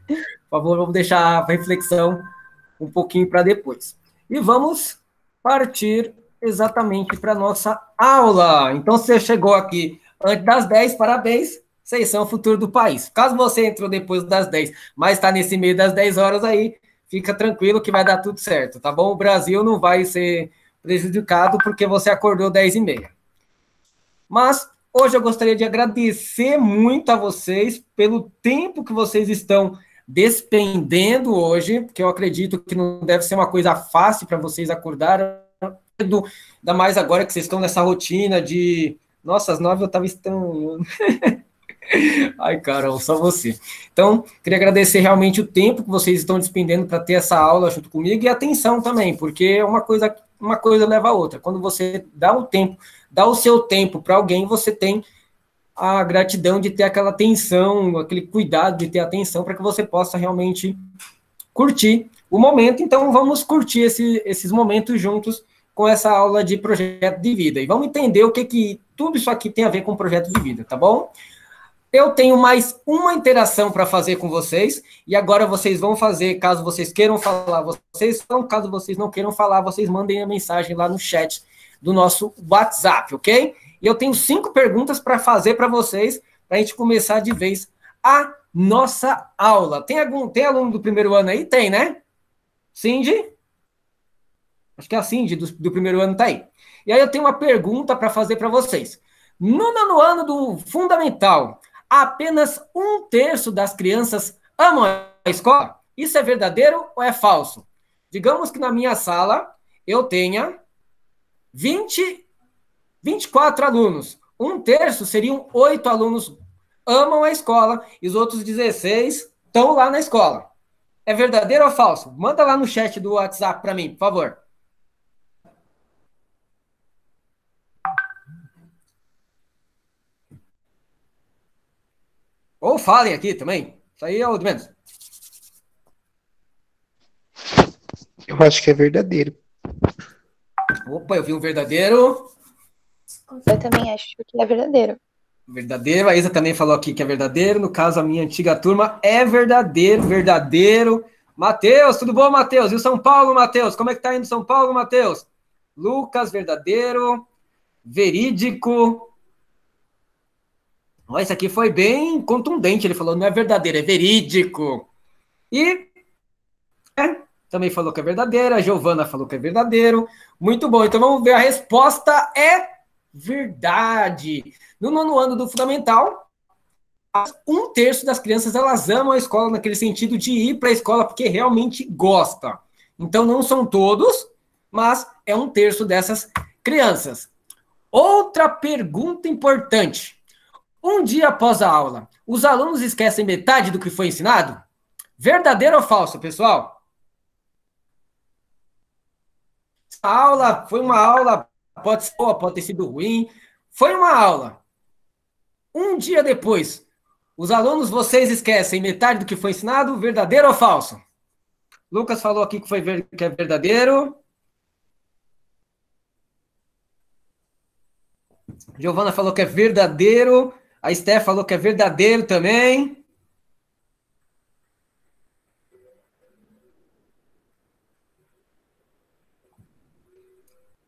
Por favor, vamos deixar a reflexão um pouquinho para depois. E vamos partir exatamente para a nossa aula. Então, você chegou aqui antes das 10, parabéns, vocês são o futuro do país. Caso você entrou depois das 10, mas está nesse meio das 10 horas aí, fica tranquilo que vai dar tudo certo, tá bom? O Brasil não vai ser prejudicado porque você acordou 10h30. Mas hoje eu gostaria de agradecer muito a vocês pelo tempo que vocês estão despendendo hoje, porque eu acredito que não deve ser uma coisa fácil para vocês acordarem, ainda mais agora que vocês estão nessa rotina de, nossa, às 9 eu estava estranhando. Ai, Carol, só você. Então, queria agradecer realmente o tempo que vocês estão despendendo para ter essa aula junto comigo e a atenção também, porque uma coisa leva a outra. Quando você dá um tempo, dá o seu tempo para alguém, você tem a gratidão de ter aquela atenção, aquele cuidado de ter atenção para que você possa realmente curtir o momento. Então, vamos curtir esses momentos juntos com essa aula de projeto de vida. E vamos entender o que tudo isso aqui tem a ver com projeto de vida, tá bom? Eu tenho mais uma interação para fazer com vocês, e agora vocês vão fazer, caso vocês queiram falar, vocês falam, caso vocês não queiram falar, vocês mandem a mensagem lá no chat do nosso WhatsApp, ok? E eu tenho 5 perguntas para fazer para vocês, para a gente começar de vez a nossa aula. Tem aluno do primeiro ano aí? Tem, né? Cindy? Acho que a Cindy do primeiro ano está aí. E aí eu tenho uma pergunta para fazer para vocês. No nono ano do Fundamental, apenas 1/3 das crianças amam a escola? Isso é verdadeiro ou é falso? Digamos que na minha sala eu tenha 24 alunos. 1/3 seriam 8 alunos amam a escola e os outros 16 estão lá na escola. É verdadeiro ou falso? Manda lá no chat do WhatsApp para mim, por favor. Ou falem aqui também. Isso aí é o de menos. Eu acho que é verdadeiro. Opa, eu vi um verdadeiro. Eu também acho que é verdadeiro. Verdadeiro. A Isa também falou aqui que é verdadeiro. No caso, a minha antiga turma é verdadeiro, verdadeiro. Matheus, tudo bom, Matheus? E o São Paulo, Matheus? Como é que tá indo São Paulo, Matheus? Lucas, verdadeiro. Verídico. Ó, esse aqui foi bem contundente. Ele falou, não é verdadeiro, é verídico. E também falou que é verdadeiro. A Giovana falou que é verdadeiro. Muito bom. Então vamos ver. A resposta é verdade. No nono ano do Fundamental, 1/3 das crianças elas amam a escola naquele sentido de ir para a escola porque realmente gosta. Então não são todos, mas é 1/3 dessas crianças. Outra pergunta importante. Um dia após a aula, os alunos esquecem metade do que foi ensinado? Verdadeiro ou falso, pessoal? A aula foi uma aula, pode ser boa, pode ter sido ruim. Foi uma aula. Um dia depois, os alunos, vocês esquecem metade do que foi ensinado? Verdadeiro ou falso? Lucas falou aqui que é verdadeiro. Giovana falou que é verdadeiro. A Esther falou que é verdadeiro também.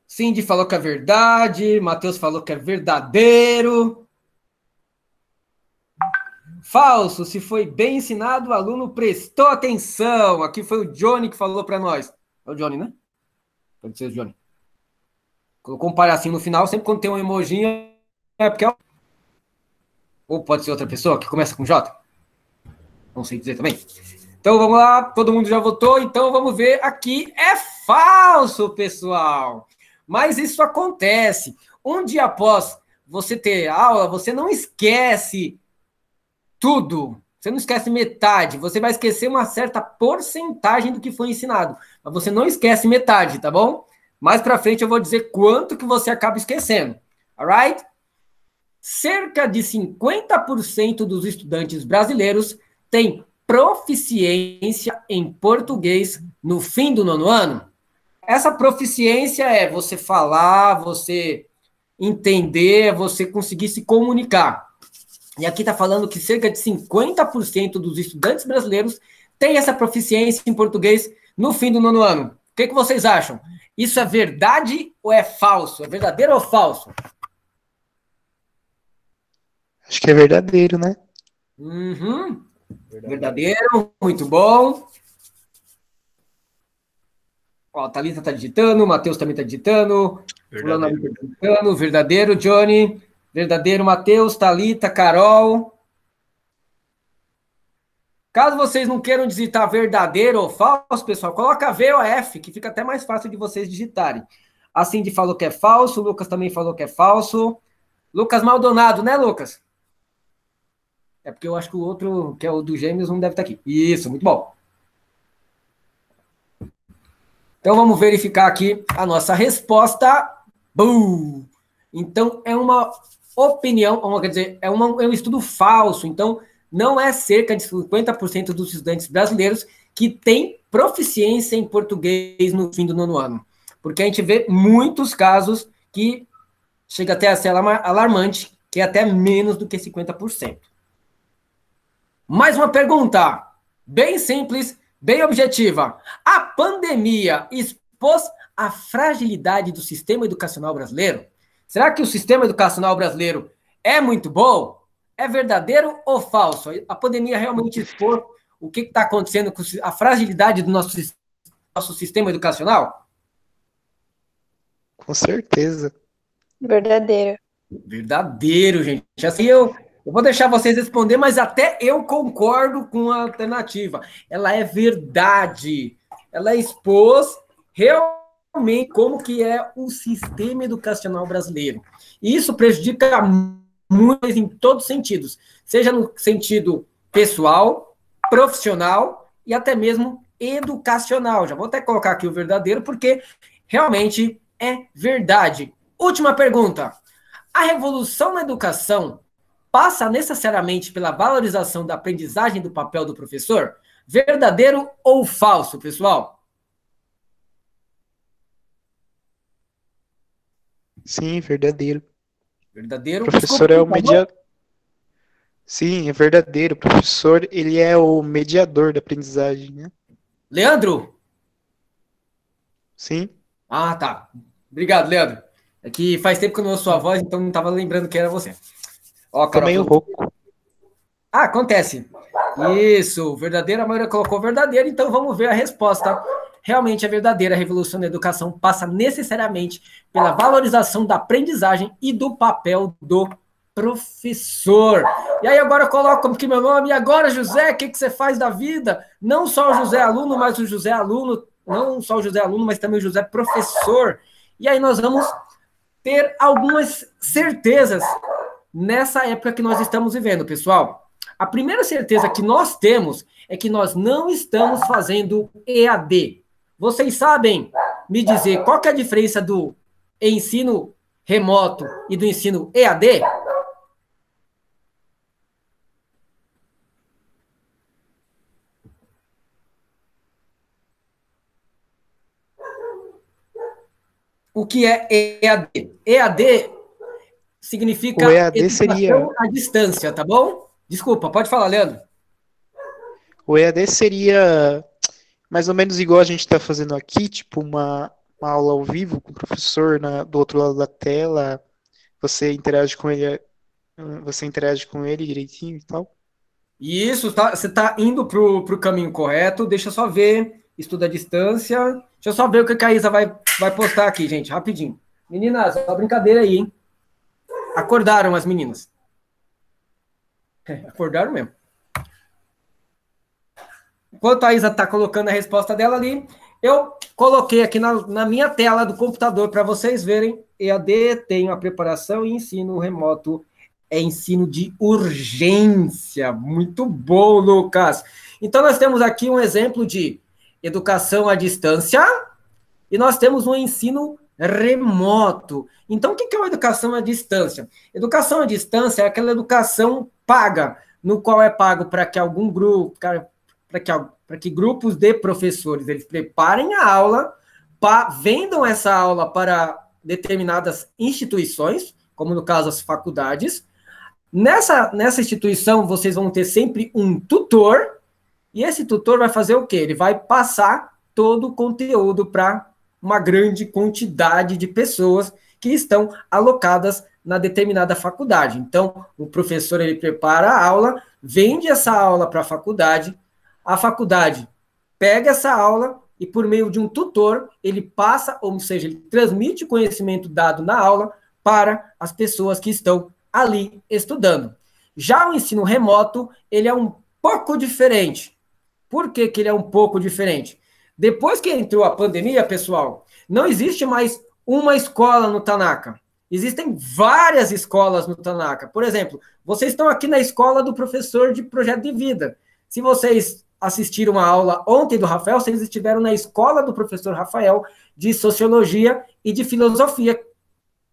Cindy falou que é verdade. Matheus falou que é verdadeiro. Falso, se foi bem ensinado, o aluno prestou atenção. Aqui foi o Johnny que falou para nós. É o Johnny, né? Pode ser o Johnny. Colocou um palhacinho no final, sempre quando tem um emoji, é porque é... Ou pode ser outra pessoa que começa com J? Não sei dizer também. Então vamos lá, todo mundo já votou, então vamos ver aqui. É falso, pessoal. Mas isso acontece. Um dia após você ter aula, você não esquece tudo. Você não esquece metade. Você vai esquecer uma certa porcentagem do que foi ensinado. Mas você não esquece metade, tá bom? Mais para frente eu vou dizer quanto que você acaba esquecendo. Alright? Cerca de 50% dos estudantes brasileiros têm proficiência em português no fim do nono ano. Essa proficiência é você falar, você entender, você conseguir se comunicar. E aqui está falando que cerca de 50% dos estudantes brasileiros têm essa proficiência em português no fim do nono ano. O que vocês acham? Isso é verdade ou é falso? É verdadeiro ou falso? Acho que é verdadeiro, né? Uhum. Verdadeiro, muito bom. Ó, a Thalita está digitando, o Matheus também está digitando. Verdadeiro. Tá digitando. Verdadeiro, Johnny. Verdadeiro, Matheus, Thalita, Carol. Caso vocês não queiram digitar verdadeiro ou falso, pessoal, coloca V ou F, que fica até mais fácil de vocês digitarem. A Cindy falou que é falso, o Lucas também falou que é falso. Lucas Maldonado, né, Lucas? É porque eu acho que o outro, que é o do Gêmeos, não deve estar aqui. Isso, muito bom. Então, vamos verificar aqui a nossa resposta. Bum! Então, é uma opinião, quer dizer, é um estudo falso. Então, não é cerca de 50% dos estudantes brasileiros que têm proficiência em português no fim do nono ano. Porque a gente vê muitos casos que chega até a ser alarmante, que é até menos do que 50%. Mais uma pergunta, bem simples, bem objetiva. A pandemia expôs a fragilidade do sistema educacional brasileiro? Será que o sistema educacional brasileiro é muito bom? É verdadeiro ou falso? A pandemia realmente expôs o que está acontecendo com a fragilidade do nosso sistema educacional? Com certeza. Verdadeiro. Verdadeiro, gente. Assim, eu vou deixar vocês responder, mas até eu concordo com a alternativa. Ela é verdade. Ela expôs realmente como que é o sistema educacional brasileiro. E isso prejudica muito em todos os sentidos, seja no sentido pessoal, profissional e até mesmo educacional. Já vou até colocar aqui o verdadeiro, porque realmente é verdade. Última pergunta. A revolução na educação passa necessariamente pela valorização da aprendizagem do papel do professor? Verdadeiro ou falso, pessoal? Sim, verdadeiro. Verdadeiro. O professor é o mediador. Sim, é verdadeiro. O professor, ele é o mediador da aprendizagem, né? Leandro? Sim. Ah, tá. Obrigado, Leandro. É que faz tempo que eu não ouço sua voz, então não estava lembrando que era você. Ó, Tô meio rouco. Ah, acontece. Isso, verdadeiro, a maioria colocou verdadeiro, então vamos ver a resposta. Realmente é verdadeira. A revolução da educação passa necessariamente pela valorização da aprendizagem e do papel do professor. E aí agora eu coloco aqui meu nome. E agora, José, o que você faz da vida? Não só o José aluno, mas o José aluno, não só o José aluno, mas também o José professor. E aí nós vamos ter algumas certezas nessa época que nós estamos vivendo, pessoal. A primeira certeza que nós temos é que nós não estamos fazendo EAD. Vocês sabem me dizer qual que é a diferença do ensino remoto e do ensino EAD? O que é EAD? EAD significa o EAD educação seria... à distância, tá bom? Desculpa, pode falar, Leandro. O EAD seria mais ou menos igual a gente está fazendo aqui, tipo uma aula ao vivo com o professor do outro lado da tela, você interage com ele direitinho e tal. Isso, tá, você está indo para o caminho correto. Deixa eu só ver, estuda à distância. Deixa eu só ver o que a Isa vai postar aqui, gente, rapidinho. Meninas, uma brincadeira aí, hein? Acordaram as meninas. Acordaram mesmo. Enquanto a Isa está colocando a resposta dela ali, eu coloquei aqui na minha tela do computador para vocês verem. EAD tem a preparação e ensino remoto é ensino de urgência. Muito bom, Lucas. Então, nós temos aqui um exemplo de educação à distância e nós temos um ensino remoto. Então, o que é uma educação à distância? Educação à distância é aquela educação paga, no qual é pago para que algum grupo, para que grupos de professores eles preparem a aula, vendam essa aula para determinadas instituições, como no caso as faculdades. Nessa instituição, vocês vão ter sempre um tutor, e esse tutor vai fazer o quê? Ele vai passar todo o conteúdo para uma grande quantidade de pessoas que estão alocadas na determinada faculdade. Então, o professor, ele prepara a aula, vende essa aula para a faculdade pega essa aula e, por meio de um tutor, ele passa, ou seja, ele transmite o conhecimento dado na aula para as pessoas que estão ali estudando. Já o ensino remoto, ele é um pouco diferente. Por que que ele é um pouco diferente? Depois que entrou a pandemia, pessoal, não existe mais uma escola no Tanaka. Existem várias escolas no Tanaka. Por exemplo, vocês estão aqui na escola do professor de projeto de vida. Se vocês assistiram uma aula ontem do Rafael, vocês estiveram na escola do professor Rafael de sociologia e de filosofia.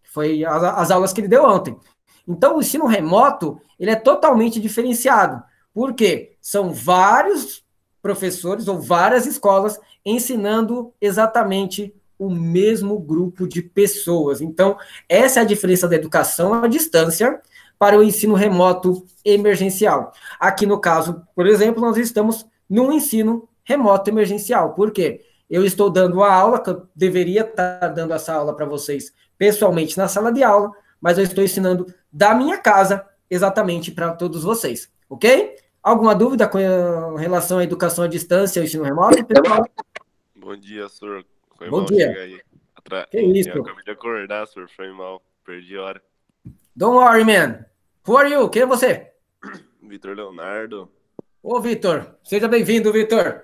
Foi as aulas que ele deu ontem. Então, o ensino remoto, ele é totalmente diferenciado. Por quê? São vários professores ou várias escolas ensinando exatamente o mesmo grupo de pessoas. Então, essa é a diferença da educação à distância para o ensino remoto emergencial. Aqui no caso, por exemplo, nós estamos no ensino remoto emergencial. Por quê? Eu estou dando a aula, que eu deveria estar dando essa aula para vocês pessoalmente na sala de aula, mas eu estou ensinando da minha casa exatamente para todos vocês, ok? Alguma dúvida com relação à educação à distância e ao ensino remoto, pessoal? Bom dia, senhor. Foi Bom mal dia. chegar aí. Que isso? Eu acabei de acordar, senhor. Foi mal. Perdi a hora. Don't worry, man. Who are you? Quem é você? Vitor Leonardo. Ô, Vitor. Seja bem-vindo, Vitor.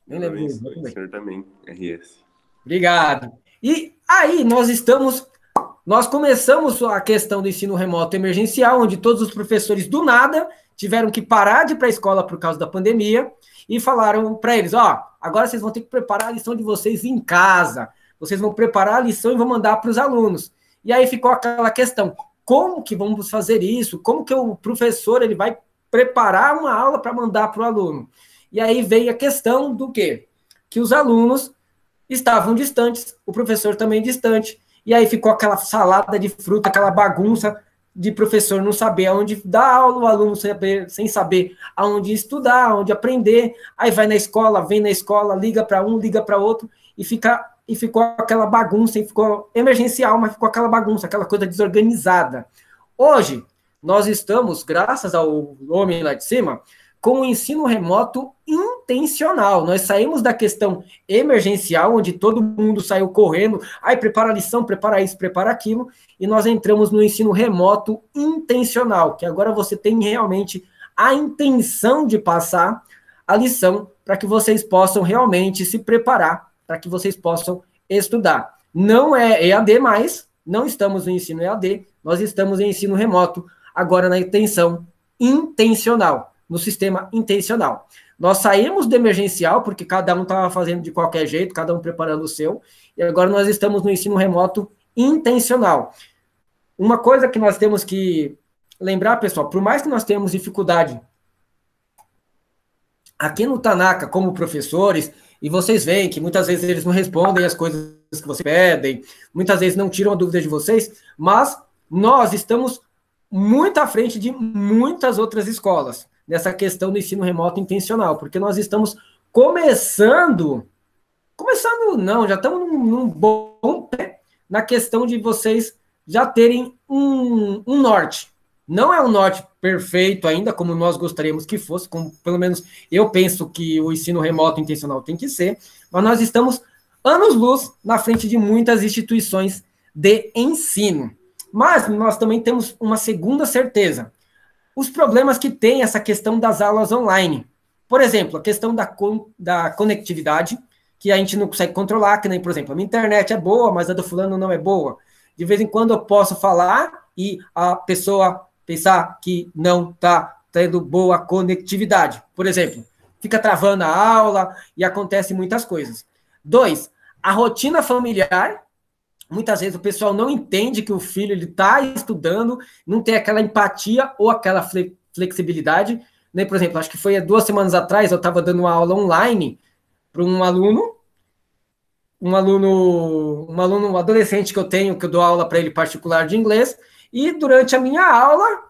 Nem Meu lembro. abençoe, o senhor também. RS. Obrigado. E aí, nós começamos a questão do ensino remoto emergencial, onde todos os professores, do nada, tiveram que parar de ir para a escola por causa da pandemia e falaram para eles, agora vocês vão ter que preparar a lição de vocês em casa, vocês vão preparar a lição e vão mandar para os alunos. E aí ficou aquela questão, como que vamos fazer isso? Como que o professor ele vai preparar uma aula para mandar para o aluno? E aí veio a questão do quê? Que os alunos estavam distantes, o professor também distante, e aí ficou aquela salada de fruta, aquela bagunça de professor não saber aonde dar aula, o aluno sem saber aonde estudar, aonde aprender, aí vai na escola, vem na escola, liga para um, liga para outro, e ficou aquela bagunça, e ficou emergencial, mas ficou aquela bagunça, aquela coisa desorganizada. Hoje, nós estamos, graças ao homem lá de cima, com o ensino remoto intencional. Nós saímos da questão emergencial, onde todo mundo saiu correndo, prepara a lição, prepara isso, prepara aquilo, e nós entramos no ensino remoto intencional, que agora você tem realmente a intenção de passar a lição para que vocês possam realmente se preparar, para que vocês possam estudar. Não é EAD mais, não estamos no ensino EAD, nós estamos em ensino remoto, agora na intenção intencional, no sistema intencional. Nós saímos do emergencial, porque cada um estava fazendo de qualquer jeito, cada um preparando o seu, e agora nós estamos no ensino remoto intencional. Uma coisa que nós temos que lembrar, pessoal, por mais que nós tenhamos dificuldade aqui no Tanaka, como professores, e vocês veem que muitas vezes eles não respondem as coisas que vocês pedem, muitas vezes não tiram a dúvida de vocês, mas nós estamos muito à frente de muitas outras escolas nessa questão do ensino remoto intencional, porque nós estamos começando não, já estamos num bom pé na questão de vocês já terem um norte. Não é um norte perfeito ainda, como nós gostaríamos que fosse, como pelo menos eu penso que o ensino remoto intencional tem que ser, mas nós estamos anos-luz na frente de muitas instituições de ensino. Mas nós também temos uma segunda certeza. Os problemas que tem essa questão das aulas online. Por exemplo, a questão da conectividade, que a gente não consegue controlar, que nem, por exemplo, a minha internet é boa, mas a do fulano não é boa. De vez em quando eu posso falar e a pessoa pensar que não está tendo boa conectividade. Por exemplo, fica travando a aula e acontece muitas coisas. 2, a rotina familiar. Muitas vezes o pessoal não entende que o filho está estudando, não tem aquela empatia ou aquela flexibilidade. Né? Por exemplo, acho que foi 2 semanas atrás, eu estava dando uma aula online para um adolescente que eu tenho, que eu dou aula para ele particular de inglês, e durante a minha aula,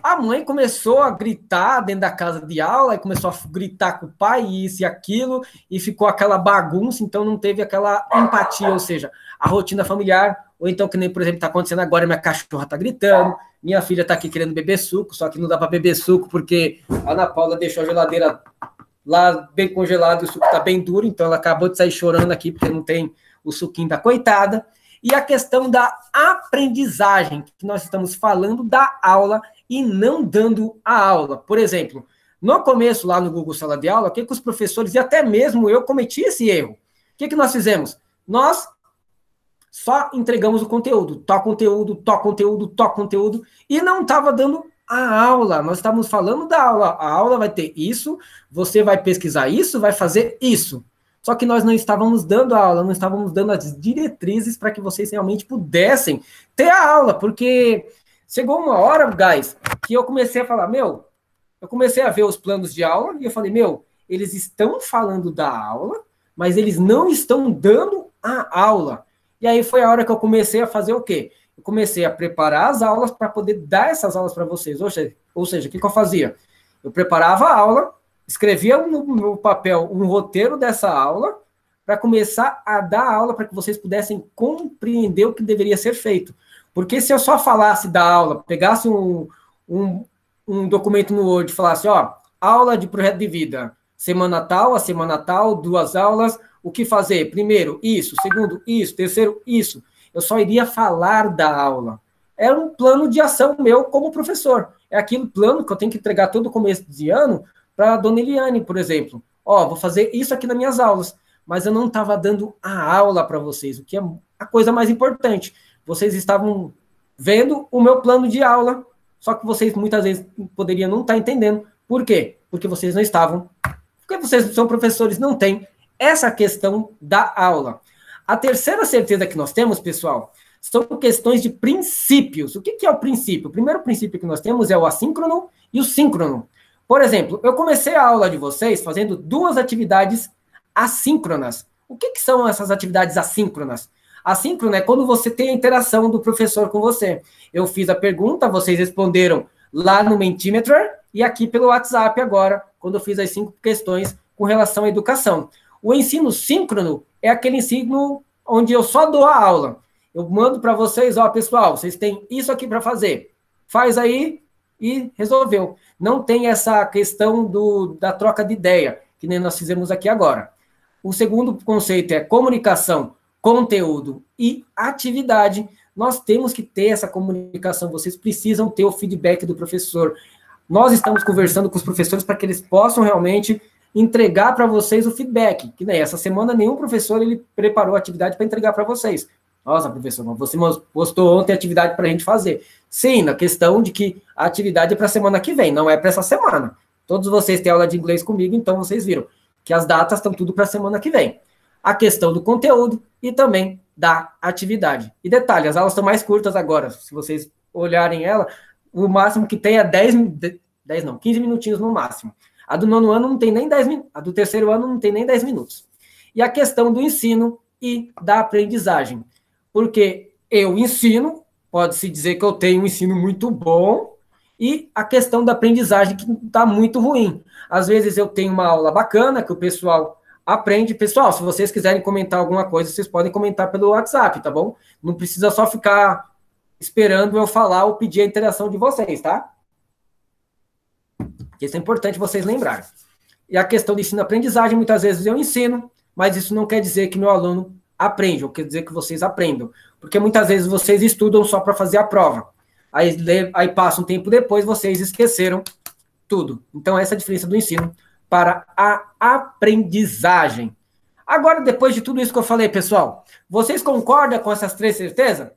a mãe começou a gritar dentro da casa de aula, e começou a gritar com o pai, isso e aquilo, e ficou aquela bagunça, então não teve aquela empatia, ou seja, a rotina familiar, ou então que nem, por exemplo, está acontecendo agora, minha cachorra está gritando, minha filha está aqui querendo beber suco, só que não dá para beber suco, porque a Ana Paula deixou a geladeira lá bem congelada, e o suco está bem duro, então ela acabou de sair chorando aqui, porque não tem o suquinho da coitada. E a questão da aprendizagem, que nós estamos falando da aula e não dando a aula. Por exemplo, no começo, lá no Google Sala de Aula, o que os professores, e até mesmo eu cometi esse erro. O que nós fizemos? Nós só entregamos o conteúdo, toca conteúdo, toca conteúdo, toca conteúdo, e não estava dando a aula. Nós estávamos falando da aula. A aula vai ter isso, você vai pesquisar isso, vai fazer isso. Só que nós não estávamos dando a aula, não estávamos dando as diretrizes para que vocês realmente pudessem ter a aula, porque chegou uma hora, guys, que eu comecei a falar, eu comecei a ver os planos de aula e eu falei, eles estão falando da aula, mas eles não estão dando a aula. E aí foi a hora que eu comecei a fazer o quê? Eu comecei a preparar as aulas para poder dar essas aulas para vocês. Ou seja, o que eu fazia? Eu preparava a aula, escrevia no meu papel um roteiro dessa aula para começar a dar a aula para que vocês pudessem compreender o que deveria ser feito. Porque se eu só falasse da aula, pegasse um documento no Word e falasse, aula de projeto de vida, semana tal, a semana tal, 2 aulas, o que fazer? Primeiro, isso. Segundo, isso. Terceiro, isso. Eu só iria falar da aula. Era um plano de ação meu como professor. É aquele plano que eu tenho que entregar todo começo de ano para a dona Eliane, por exemplo. Vou fazer isso aqui nas minhas aulas. Mas eu não estava dando a aula para vocês, o que é a coisa mais importante. Vocês estavam vendo o meu plano de aula, só que vocês muitas vezes poderiam não estar entendendo. Por quê? Porque vocês não estavam. Porque vocês são professores, não têm essa questão da aula. A terceira certeza que nós temos, pessoal, são questões de princípios. O que é o princípio? O primeiro princípio que nós temos é o assíncrono e o síncrono. Por exemplo, eu comecei a aula de vocês fazendo 2 atividades assíncronas. O que são essas atividades assíncronas? Assíncrono é quando você tem a interação do professor com você. Eu fiz a pergunta, vocês responderam lá no Mentimeter e aqui pelo WhatsApp agora, quando eu fiz as 5 questões com relação à educação. O ensino síncrono é aquele ensino onde eu só dou a aula. Eu mando para vocês, pessoal, vocês têm isso aqui para fazer. Faz aí e resolveu. Não tem essa questão da troca de ideia, que nem nós fizemos aqui agora. O segundo conceito é comunicação, conteúdo e atividade. Nós temos que ter essa comunicação, vocês precisam ter o feedback do professor. Nós estamos conversando com os professores para que eles possam realmente entregar para vocês o feedback. Que nem essa semana nenhum professor ele preparou a atividade para entregar para vocês. Nossa, professor, você postou ontem a atividade para a gente fazer. Sim, na questão de que a atividade é para a semana que vem, não é para essa semana. Todos vocês têm aula de inglês comigo, então vocês viram que as datas estão tudo para a semana que vem. A questão do conteúdo e também da atividade. E detalhe, as aulas estão mais curtas agora. Se vocês olharem ela, o máximo que tem é 15 minutinhos no máximo. A do 9º ano não tem nem 10 minutos. A do 3º ano não tem nem 10 minutos. E a questão do ensino e da aprendizagem. Porque eu ensino, pode-se dizer que eu tenho um ensino muito bom, e a questão da aprendizagem que está muito ruim. Às vezes eu tenho uma aula bacana, que o pessoal aprende. Pessoal, se vocês quiserem comentar alguma coisa, vocês podem comentar pelo WhatsApp, tá bom? Não precisa só ficar esperando eu falar ou pedir a interação de vocês, tá? Isso é importante vocês lembrarem. E a questão de ensino-aprendizagem, muitas vezes eu ensino, mas isso não quer dizer que meu aluno aprende, ou quer dizer que vocês aprendam. Porque muitas vezes vocês estudam só para fazer a prova. Aí passa um tempo depois, vocês esqueceram tudo. Então, essa é a diferença do ensino para a aprendizagem. Agora, depois de tudo isso que eu falei, pessoal, vocês concordam com essas 3 certezas?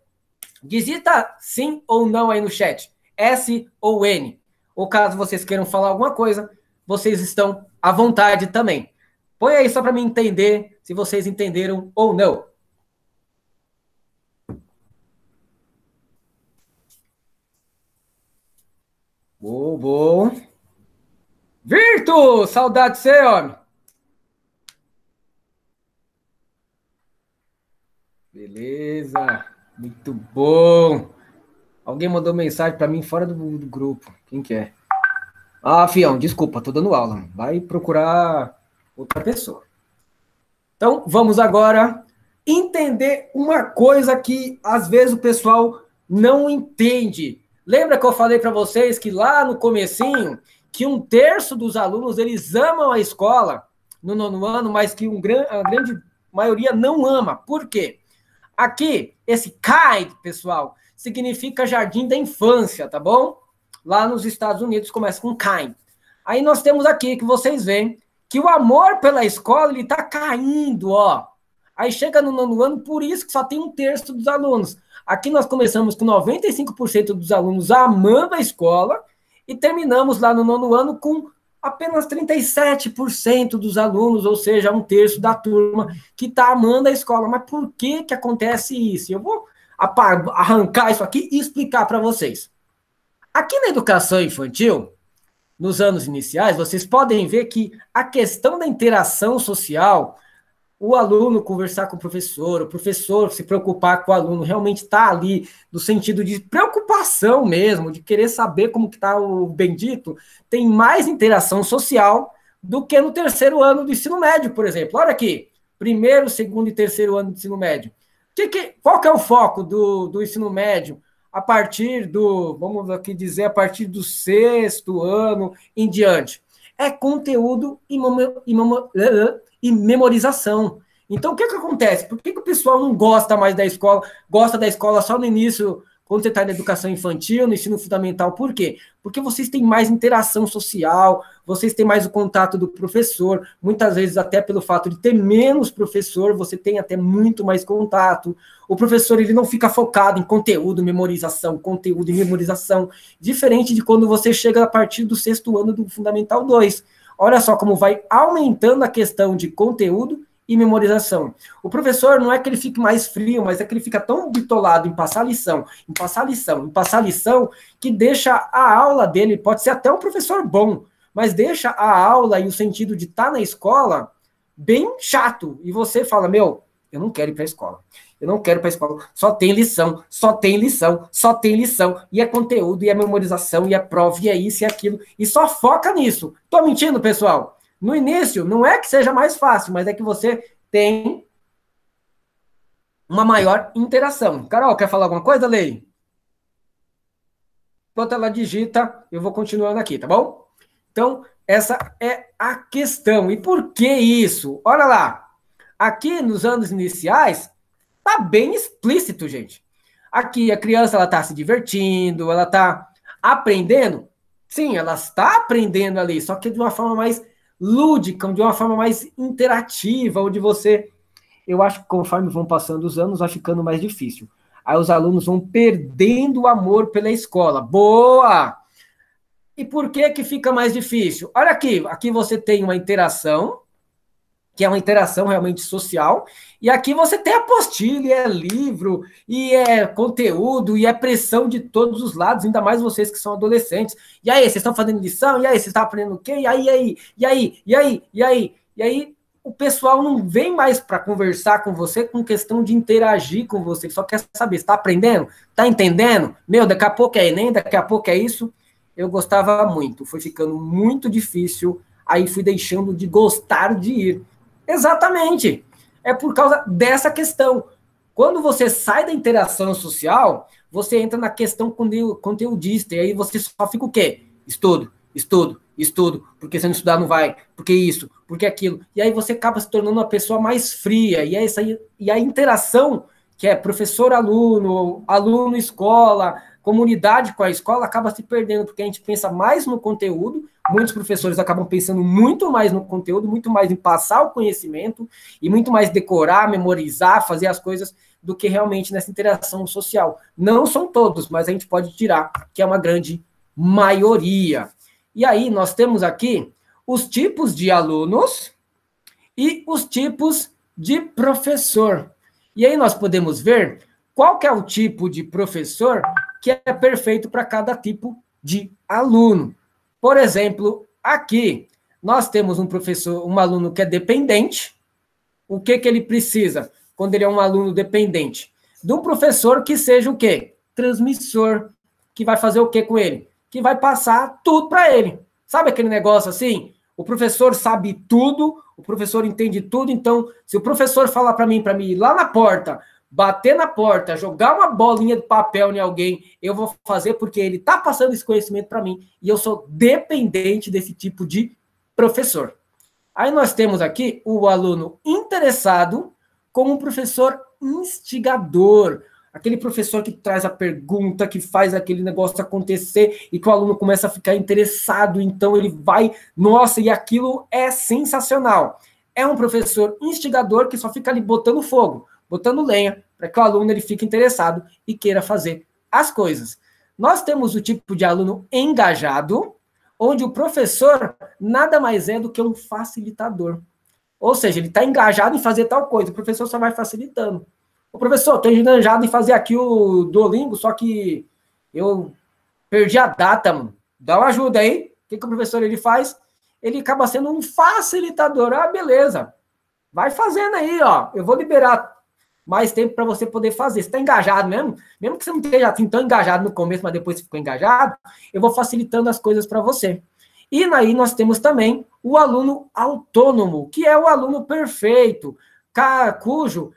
Digita sim ou não aí no chat. S ou N. Ou caso vocês queiram falar alguma coisa, vocês estão à vontade também. Põe aí só para mim entender se vocês entenderam ou não. Bom. Virtu! Saudade de você, homem. Beleza. Muito bom. Alguém mandou mensagem para mim fora do grupo. Quem que é? Ah, Fião, desculpa, tô dando aula. Vai procurar outra pessoa. Então, vamos agora entender uma coisa que às vezes o pessoal não entende. Lembra que eu falei para vocês que lá no comecinho, que 1/3 dos alunos, eles amam a escola no 9º ano, mas que a grande maioria não ama. Por quê? Aqui, esse kind, pessoal, significa jardim da infância, tá bom? Lá nos Estados Unidos começa com kind. Aí nós temos aqui, que vocês veem, que o amor pela escola, ele tá caindo, ó. Aí chega no 9º ano, por isso que só tem 1/3 dos alunos. Aqui nós começamos com 95% dos alunos amando a escola e terminamos lá no 9º ano com apenas 37% dos alunos, ou seja, 1/3 da turma que está amando a escola. Mas por que que acontece isso? Eu vou arrancar isso aqui e explicar para vocês. Aqui na educação infantil, nos anos iniciais, vocês podem ver que a questão da interação social, o aluno conversar com o professor se preocupar com o aluno, realmente está ali no sentido de preocupação mesmo, de querer saber como que está o bendito, tem mais interação social do que no 3º ano do ensino médio, por exemplo. Olha aqui, 1º, 2º e 3º ano do ensino médio. Qual que é o foco do ensino médio? A partir vamos aqui dizer, a partir do 6º ano em diante. É conteúdo e memorização. Então, o que acontece? Por que o pessoal não gosta mais da escola, gosta da escola só no início, quando você está na educação infantil, no ensino fundamental? Por quê? Porque vocês têm mais interação social, vocês têm mais o contato do professor, muitas vezes até pelo fato de ter menos professor, você tem até muito mais contato. O professor, ele não fica focado em conteúdo e memorização, diferente de quando você chega a partir do 6º ano do Fundamental 2. Olha só como vai aumentando a questão de conteúdo e memorização. O professor não é que ele fique mais frio, mas é que ele fica tão bitolado em passar lição, que deixa a aula dele, pode ser até um professor bom, mas deixa a aula e o sentido de estar na escola bem chato. E você fala, eu não quero ir para a escola. Eu não quero ir para a escola. Só tem lição. E é conteúdo, e é memorização, e é prova, e é isso e aquilo. E só foca nisso. Tô mentindo, pessoal? No início, não é que seja mais fácil, mas é que você tem uma maior interação. Carol, quer falar alguma coisa, Lei? Enquanto ela digita, eu vou continuando aqui, tá bom? Então, essa é a questão. E por que isso? Olha lá. Aqui, nos anos iniciais, tá bem explícito, gente. Aqui, a criança, ela tá se divertindo, ela tá aprendendo. Sim, ela está aprendendo ali, só que de uma forma mais lúdica, de uma forma mais interativa, onde você... Eu acho que conforme vão passando os anos, vai ficando mais difícil. Aí os alunos vão perdendo o amor pela escola. Boa! E por que que fica mais difícil? Olha aqui, aqui você tem uma interação, que é uma interação realmente social, e aqui você tem apostila, e é livro, e é conteúdo, e é pressão de todos os lados, ainda mais vocês que são adolescentes. E aí, vocês estão fazendo lição? E aí, vocês estão aprendendo o quê? E aí, o pessoal não vem mais para conversar com você com questão de interagir com você, só quer saber, está aprendendo? Está entendendo? Daqui a pouco é Enem, daqui a pouco é isso. Eu gostava muito, foi ficando muito difícil, aí fui deixando de gostar de ir. Exatamente. É por causa dessa questão. Quando você sai da interação social, você entra na questão conteudista, e aí você só fica o quê? Estudo, porque se não estudar não vai, porque isso, porque aquilo. E aí você acaba se tornando uma pessoa mais fria, e a interação, que é professor-aluno, aluno-escola, comunidade com a escola, acaba se perdendo, porque a gente pensa mais no conteúdo, muitos professores acabam pensando muito mais no conteúdo, muito mais em passar o conhecimento, e muito mais decorar, memorizar, fazer as coisas, do que realmente nessa interação social. Não são todos, mas a gente pode tirar, que é uma grande maioria. E aí nós temos aqui os tipos de alunos e os tipos de professor. E aí nós podemos ver qual que é o tipo de professor que é perfeito para cada tipo de aluno. Por exemplo, aqui nós temos um aluno que é dependente. O que ele precisa quando ele é um aluno dependente? De um professor que seja o quê? Transmissor. Que vai fazer o quê com ele? que vai passar tudo para ele. Sabe aquele negócio assim? O professor sabe tudo, o professor entende tudo, então, se o professor falar para mim ir lá na porta, bater na porta, jogar uma bolinha de papel em alguém, eu vou fazer porque ele está passando esse conhecimento para mim e eu sou dependente desse tipo de professor. Aí nós temos aqui o aluno interessado como um professor instigador, aquele professor que traz a pergunta, que faz aquele negócio acontecer e que o aluno começa a ficar interessado, então ele vai, nossa, e aquilo é sensacional. É um professor instigador que só fica ali botando fogo, botando lenha, para que o aluno ele fique interessado e queira fazer as coisas. Nós temos o tipo de aluno engajado, onde o professor nada mais é do que um facilitador. Ou seja, ele está engajado em fazer tal coisa, o professor só vai facilitando. O professor, estou engajado em fazer aqui o Duolingo, só que eu perdi a data, mano. Dá uma ajuda aí. O que o professor ele faz? Ele acaba sendo um facilitador. Ah, beleza. Vai fazendo aí, ó. Eu vou liberar mais tempo para você poder fazer. Você está engajado mesmo? Mesmo que você não esteja assim tão engajado no começo, mas depois você ficou engajado, eu vou facilitando as coisas para você. E aí nós temos também o aluno autônomo, que é o aluno perfeito, cujo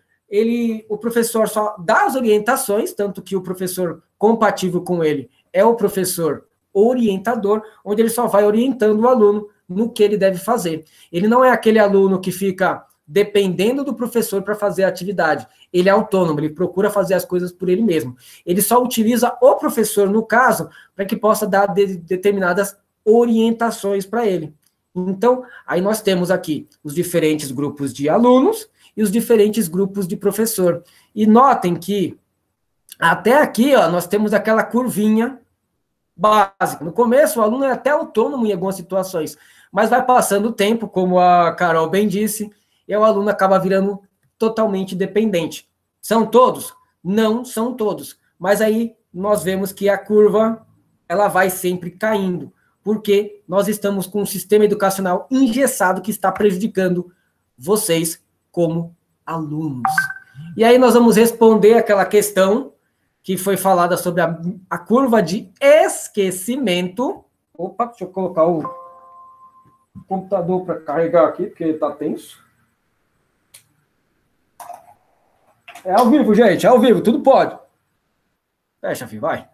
o professor só dá as orientações, tanto que o professor compatível com ele é o professor orientador, onde ele só vai orientando o aluno no que ele deve fazer. Ele não é aquele aluno que fica dependendo do professor para fazer a atividade. Ele é autônomo, ele procura fazer as coisas por ele mesmo. Ele só utiliza o professor, no caso, para que possa dar determinadas orientações para ele. Então, aí nós temos aqui os diferentes grupos de alunos e os diferentes grupos de professor. E notem que até aqui, ó, nós temos aquela curvinha básica. No começo, o aluno é até autônomo em algumas situações, mas vai passando o tempo, como a Carol bem disse, e o aluno acaba virando totalmente dependente. São todos? Não são todos. Mas aí nós vemos que a curva ela vai sempre caindo, porque nós estamos com um sistema educacional engessado que está prejudicando vocês como alunos. E aí nós vamos responder aquela questão que foi falada sobre a curva de esquecimento. Opa, deixa eu colocar o computador para carregar aqui, porque está tenso. É ao vivo, gente, é ao vivo, tudo pode. Fecha, filho, vai.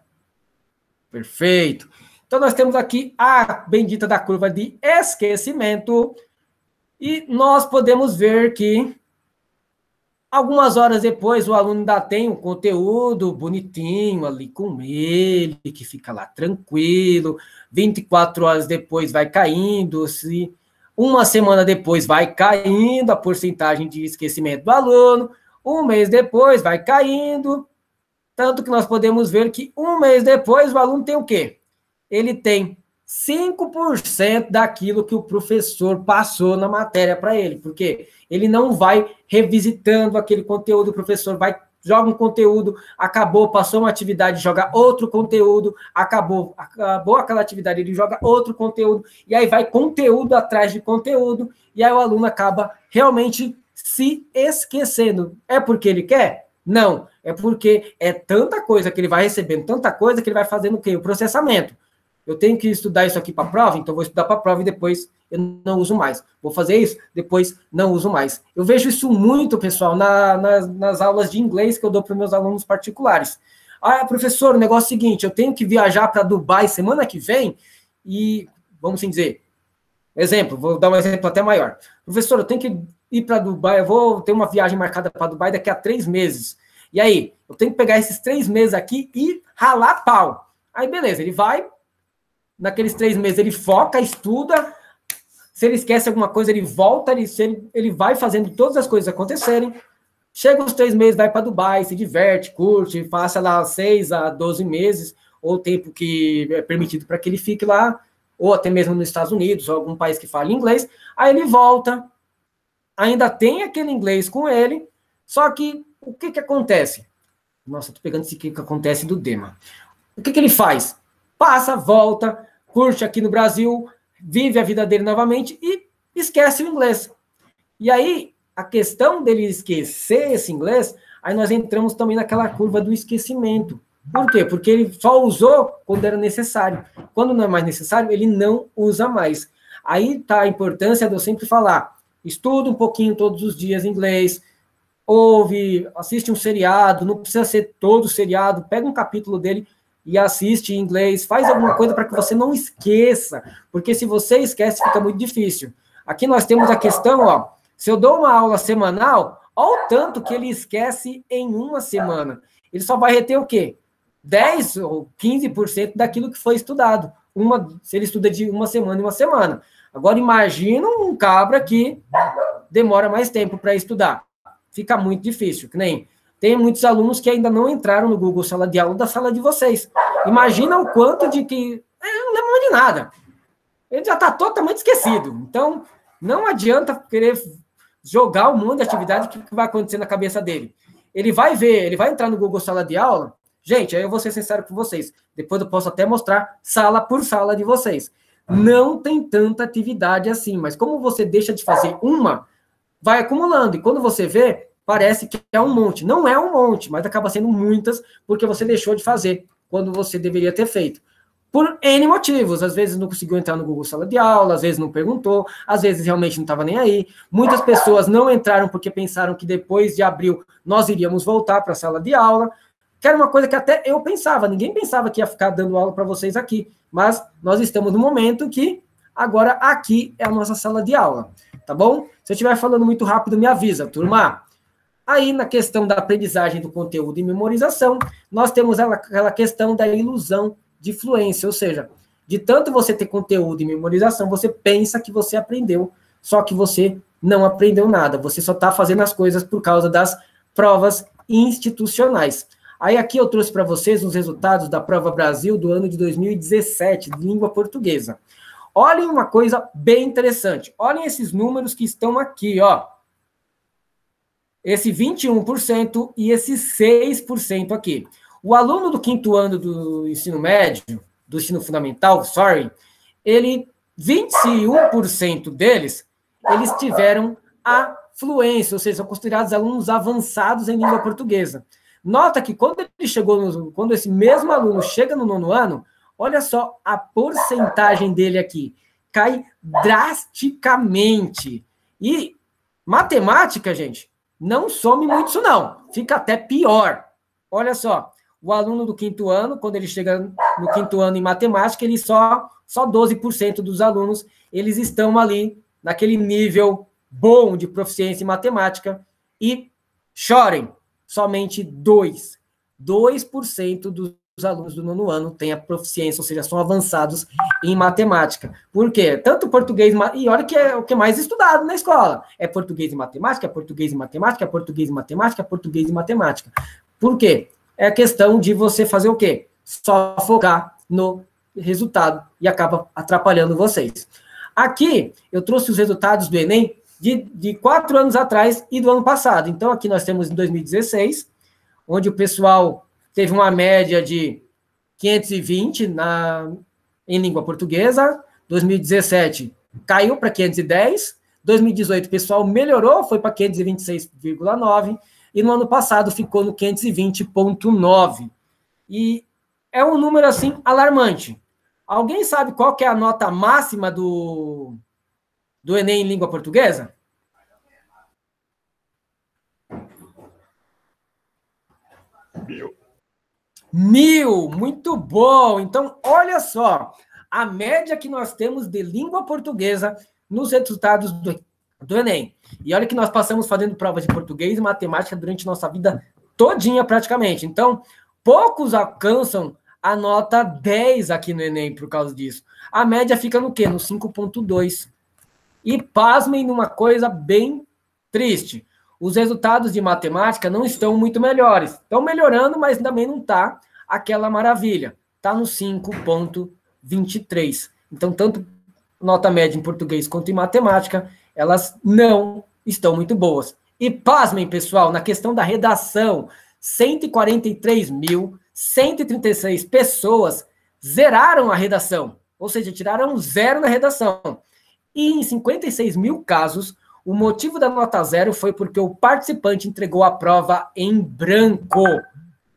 Perfeito. Então, nós temos aqui a bendita da curva de esquecimento. E nós podemos ver que algumas horas depois o aluno ainda tem um conteúdo bonitinho ali com ele, que fica lá tranquilo. 24 horas depois vai caindo. Uma semana depois vai caindo a porcentagem de esquecimento do aluno. Um mês depois vai caindo. Tanto que nós podemos ver que um mês depois o aluno tem o quê? Ele tem 5% daquilo que o professor passou na matéria para ele, porque ele não vai revisitando aquele conteúdo, o professor joga um conteúdo, acabou, passou uma atividade, joga outro conteúdo, acabou aquela atividade, ele joga outro conteúdo, e aí vai conteúdo atrás de conteúdo, e aí o aluno acaba realmente se esquecendo. É porque ele quer? Não, é porque é tanta coisa que ele vai recebendo, tanta coisa que ele vai fazendo o quê? O processamento. Eu tenho que estudar isso aqui para a prova, então vou estudar para a prova e depois eu não uso mais. Vou fazer isso, depois não uso mais. Eu vejo isso muito, pessoal, nas aulas de inglês que eu dou para os meus alunos particulares. Ah, professor, o negócio é o seguinte, eu tenho que viajar para Dubai semana que vem e, vamos assim dizer, exemplo, vou dar um exemplo até maior. Professor, eu tenho que ir para Dubai, eu vou ter uma viagem marcada para Dubai daqui a 3 meses. E aí, eu tenho que pegar esses 3 meses aqui e ralar pau. Aí, beleza, ele vai, naqueles 3 meses ele foca, estuda, se ele esquece alguma coisa, ele volta, ele vai fazendo todas as coisas acontecerem, chega os 3 meses, vai para Dubai, se diverte, curte, passa lá 6 a 12 meses, ou o tempo que é permitido para que ele fique lá, ou até mesmo nos Estados Unidos, ou algum país que fale inglês, aí ele volta, ainda tem aquele inglês com ele, só que o que acontece? Nossa, tô pegando esse que acontece do Dema. O que ele faz? Passa, volta, curte aqui no Brasil, vive a vida dele novamente e esquece o inglês. E aí, a questão dele esquecer esse inglês, aí nós entramos também naquela curva do esquecimento. Por quê? Porque ele só usou quando era necessário. Quando não é mais necessário, ele não usa mais. Aí está a importância de eu sempre falar, estuda um pouquinho todos os dias inglês, ouve, assiste um seriado, não precisa ser todo seriado, pega um capítulo dele e assiste em inglês, faz alguma coisa para que você não esqueça, porque se você esquece, fica muito difícil. Aqui nós temos a questão, ó, se eu dou uma aula semanal, olha o tanto que ele esquece em uma semana. Ele só vai reter o quê? 10 ou 15% daquilo que foi estudado. Se ele estuda de uma semana em uma semana. Agora, imagina um cabra que demora mais tempo para estudar. Fica muito difícil, que nem tem muitos alunos que ainda não entraram no Google Sala de Aula da sala de vocês. Imagina o quanto de que não lembra de nada. Ele já está totalmente esquecido. Então, não adianta querer jogar um monte de atividade que vai acontecer na cabeça dele. Ele vai ver, ele vai entrar no Google Sala de Aula. Gente, aí eu vou ser sincero com vocês. Depois eu posso até mostrar sala por sala de vocês. Não tem tanta atividade assim, mas como você deixa de fazer uma, vai acumulando. E quando você vê, parece que é um monte. Não é um monte, mas acaba sendo muitas, porque você deixou de fazer quando você deveria ter feito. Por N motivos. Às vezes não conseguiu entrar no Google Sala de Aula, às vezes não perguntou, às vezes realmente não estava nem aí. Muitas pessoas não entraram porque pensaram que depois de abril nós iríamos voltar para a sala de aula, que era uma coisa que até eu pensava. Ninguém pensava que ia ficar dando aula para vocês aqui, mas nós estamos no momento que agora aqui é a nossa sala de aula, tá bom? Se eu estiver falando muito rápido, me avisa, turma. Aí, na questão da aprendizagem do conteúdo e memorização, nós temos aquela questão da ilusão de fluência, ou seja, de tanto você ter conteúdo e memorização, você pensa que você aprendeu, só que você não aprendeu nada, você só está fazendo as coisas por causa das provas institucionais. Aí aqui eu trouxe para vocês os resultados da Prova Brasil do ano de 2017, de língua portuguesa. Olhem uma coisa bem interessante, olhem esses números que estão aqui, ó. Esse 21% e esse 6% aqui. O aluno do 5º ano do ensino médio, do ensino fundamental, ele, 21% deles, eles tiveram a fluência, ou seja, são considerados alunos avançados em língua portuguesa. Nota que quando esse mesmo aluno chega no 9º ano, olha só a porcentagem dele aqui, cai drasticamente. E matemática, gente, não some muito isso não, fica até pior. Olha só, o aluno do 5º ano, quando ele chega no 5º ano em matemática, ele só 12% dos alunos, eles estão ali naquele nível bom de proficiência em matemática e chorem, somente 2% dos alunos do 9º ano têm a proficiência, ou seja, são avançados em matemática. Por quê? Tanto português, e olha que é o que é mais estudado na escola, é português e matemática, é português e matemática, é português e matemática, é português e matemática. Por quê? É a questão de você fazer o quê? Só focar no resultado e acaba atrapalhando vocês. Aqui, eu trouxe os resultados do Enem de 4 anos atrás e do ano passado. Então, aqui nós temos em 2016, onde o pessoal teve uma média de 520 em língua portuguesa, 2017 caiu para 510, 2018 o pessoal melhorou, foi para 526,9, e no ano passado ficou no 520,9. E é um número, assim, alarmante. Alguém sabe qual que é a nota máxima do Enem em língua portuguesa? 1000, muito bom. Então, olha só, a média que nós temos de língua portuguesa nos resultados do Enem. E olha que nós passamos fazendo provas de português e matemática durante nossa vida todinha, praticamente. Então, poucos alcançam a nota 10 aqui no Enem por causa disso. A média fica no quê? No 5,2. E pasmem numa coisa bem triste. Os resultados de matemática não estão muito melhores. Estão melhorando, mas também não está aquela maravilha. Está no 5,23. Então, tanto nota média em português quanto em matemática, elas não estão muito boas. E pasmem, pessoal, na questão da redação, 143.136 pessoas zeraram a redação, ou seja, tiraram 0 na redação. E em 56 mil casos, o motivo da nota 0 foi porque o participante entregou a prova em branco.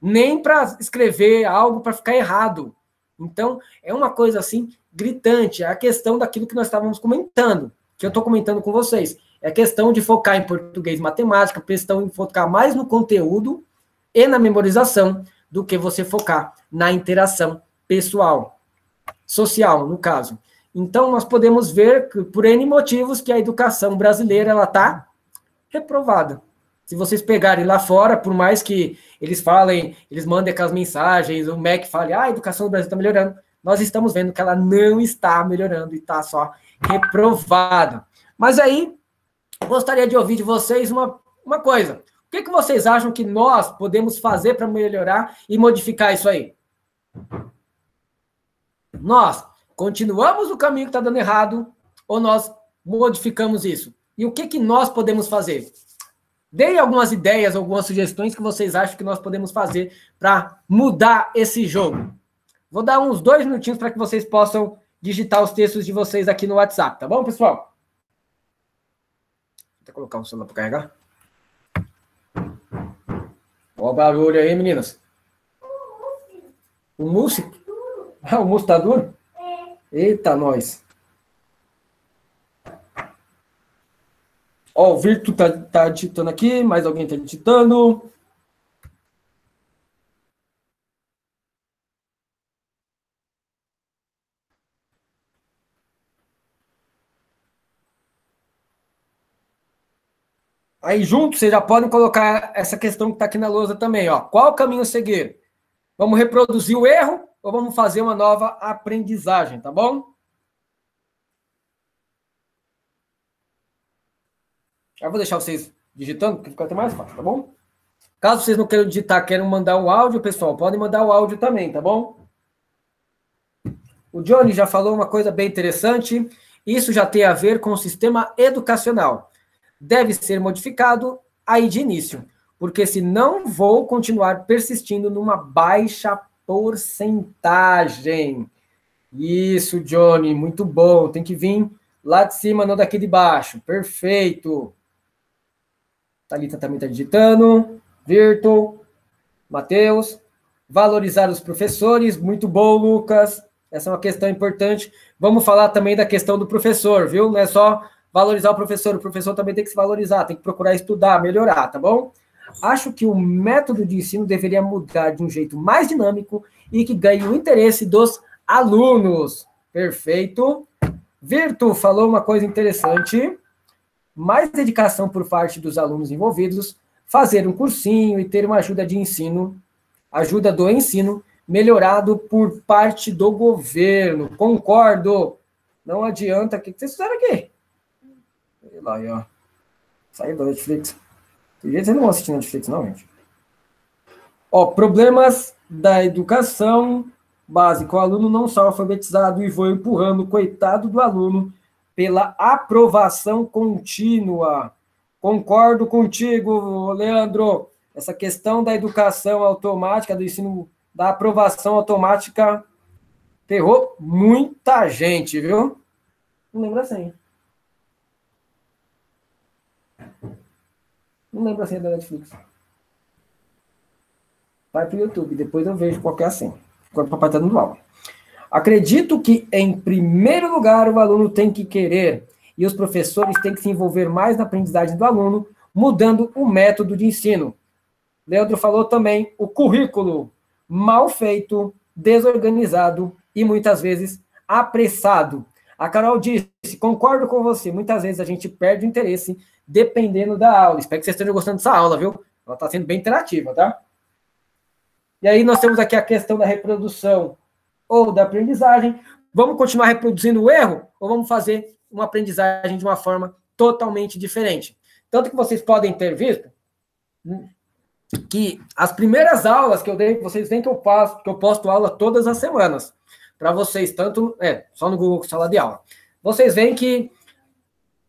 nem para escrever algo para ficar errado. Então, é uma coisa assim gritante, é a questão daquilo que nós estávamos comentando, que eu estou comentando com vocês. É a questão de focar em português e matemática, questão de focar mais no conteúdo e na memorização do que você focar na interação pessoal, social, no caso. Então, nós podemos ver, por N motivos, que a educação brasileira está reprovada. Se vocês pegarem lá fora, por mais que eles falem, eles mandem aquelas mensagens, o MEC fale, a educação do Brasil está melhorando, nós estamos vendo que ela não está melhorando e está só reprovada. Mas aí, gostaria de ouvir de vocês uma coisa. O que vocês acham que nós podemos fazer para melhorar e modificar isso aí? Nós continuamos o caminho que está dando errado ou nós modificamos isso? E o que nós podemos fazer? Deem algumas ideias, algumas sugestões que vocês acham que nós podemos fazer para mudar esse jogo. Vou dar uns 2 minutinhos para que vocês possam digitar os textos de vocês aqui no WhatsApp, tá bom, pessoal? Vou colocar o celular para carregar. Olha o barulho aí, meninas. O mousse? Ah, o mousse tá duro? Eita, nós. Ó, o Virtu tá digitando aqui, mais alguém tá digitando. Aí junto, vocês já podem colocar essa questão que está aqui na lousa também, ó. Qual caminho seguir? Vamos reproduzir o erro ou vamos fazer uma nova aprendizagem, tá bom? Eu vou deixar vocês digitando, porque fica até mais fácil, tá bom? Caso vocês não queiram digitar, queiram mandar o áudio, pessoal, podem mandar o áudio também, tá bom? O Johnny já falou uma coisa bem interessante. Isso já tem a ver com o sistema educacional. Deve ser modificado aí de início, porque senão vou continuar persistindo numa baixa porcentagem. Isso, Johnny, muito bom. Tem que vir lá de cima, não daqui de baixo. Perfeito. Thalita também está digitando. Virtu, Matheus. Valorizar os professores. Muito bom, Lucas. Essa é uma questão importante. Vamos falar também da questão do professor, viu? Não é só valorizar o professor também tem que se valorizar, tem que procurar estudar, melhorar, tá bom? Acho que o método de ensino deveria mudar de um jeito mais dinâmico e que ganhe o interesse dos alunos. Perfeito. Virtu falou uma coisa interessante. Mais dedicação por parte dos alunos envolvidos, fazer um cursinho e ter uma ajuda de ensino, ajuda do ensino, melhorado por parte do governo. Concordo. Não adianta. O que vocês fizeram aqui? Sei lá, aí, ó. Saiu da Netflix. Tem jeito que vocês não vão assistir Netflix, não, gente. Ó, problemas da educação básica. O aluno não só alfabetizado e vou empurrando o coitado do aluno pela aprovação contínua. Concordo contigo, Leandro. Essa questão da educação automática, do ensino, da aprovação automática, ferrou muita gente, viu? Não lembro assim. Não lembro a senha da Netflix. Vai para o YouTube, depois eu vejo qual que é a senha. Agora o papai está dando aula. Acredito que, em primeiro lugar, o aluno tem que querer e os professores têm que se envolver mais na aprendizagem do aluno, mudando o método de ensino. Leandro falou também o currículo mal feito, desorganizado e, muitas vezes, apressado. A Carol disse, concordo com você, muitas vezes a gente perde o interesse dependendo da aula. Espero que vocês estejam gostando dessa aula, viu? Ela está sendo bem interativa, tá? E aí nós temos aqui a questão da reprodução ou da aprendizagem. Vamos continuar reproduzindo o erro ou vamos fazer uma aprendizagem de uma forma totalmente diferente? Tanto que vocês podem ter visto que as primeiras aulas que eu dei, vocês veem que eu posto aula todas as semanas. Para vocês, tanto... só no Google Sala de Aula. Vocês veem que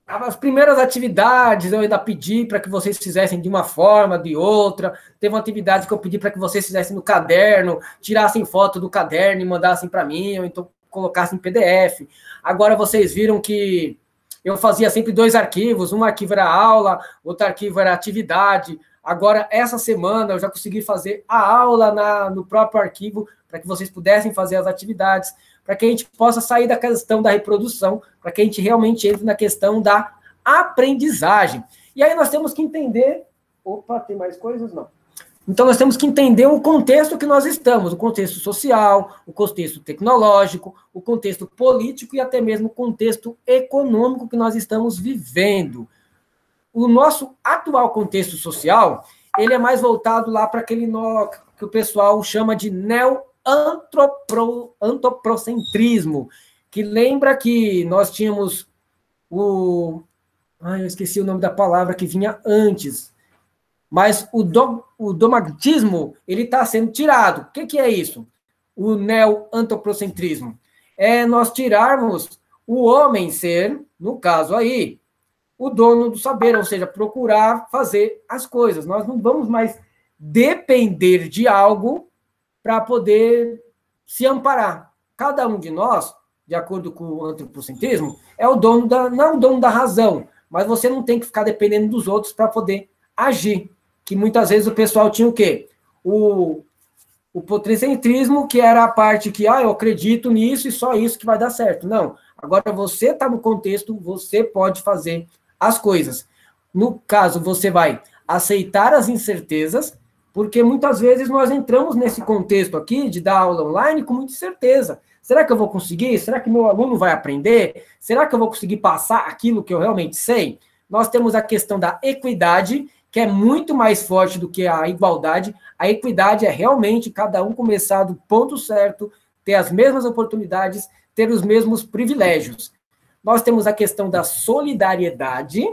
as primeiras atividades eu ainda pedi para que vocês fizessem de uma forma, de outra. Teve uma atividade que eu pedi para que vocês fizessem no caderno, tirassem foto do caderno e mandassem para mim, ou então colocassem em PDF. Agora vocês viram que eu fazia sempre 2 arquivos, um arquivo era aula, outro arquivo era atividade. Agora, essa semana, eu já consegui fazer a aula no próprio arquivo, para que vocês pudessem fazer as atividades, para que a gente possa sair da questão da reprodução, para que a gente realmente entre na questão da aprendizagem. E aí nós temos que entender... Opa, tem mais coisas? Não. Então, nós temos que entender o contexto que nós estamos, o contexto social, o contexto tecnológico, o contexto político e até mesmo o contexto econômico que nós estamos vivendo. O nosso atual contexto social, ele é mais voltado lá para aquele que o pessoal chama de neoantropocentrismo, que lembra que nós tínhamos eu esqueci o nome da palavra que vinha antes, mas o dogmatismo, ele está sendo tirado. O que é isso? O neoantropocentrismo. É nós tirarmos o homem ser, no caso aí, o dono do saber, ou seja, procurar fazer as coisas. Nós não vamos mais depender de algo para poder se amparar. Cada um de nós, de acordo com o antropocentrismo, é o dono não é o dono da razão, mas você não tem que ficar dependendo dos outros para poder agir. Que muitas vezes o pessoal tinha o quê? O potricentrismo, que era a parte que, eu acredito nisso e só isso que vai dar certo. Não. Agora você está no contexto, você pode fazer as coisas. No caso, você vai aceitar as incertezas, porque muitas vezes nós entramos nesse contexto aqui de dar aula online com muita incerteza. Será que eu vou conseguir? Será que meu aluno vai aprender? Será que eu vou conseguir passar aquilo que eu realmente sei? Nós temos a questão da equidade, que é muito mais forte do que a igualdade. A equidade é realmente cada um começar do ponto certo, ter as mesmas oportunidades, ter os mesmos privilégios. Nós temos a questão da solidariedade,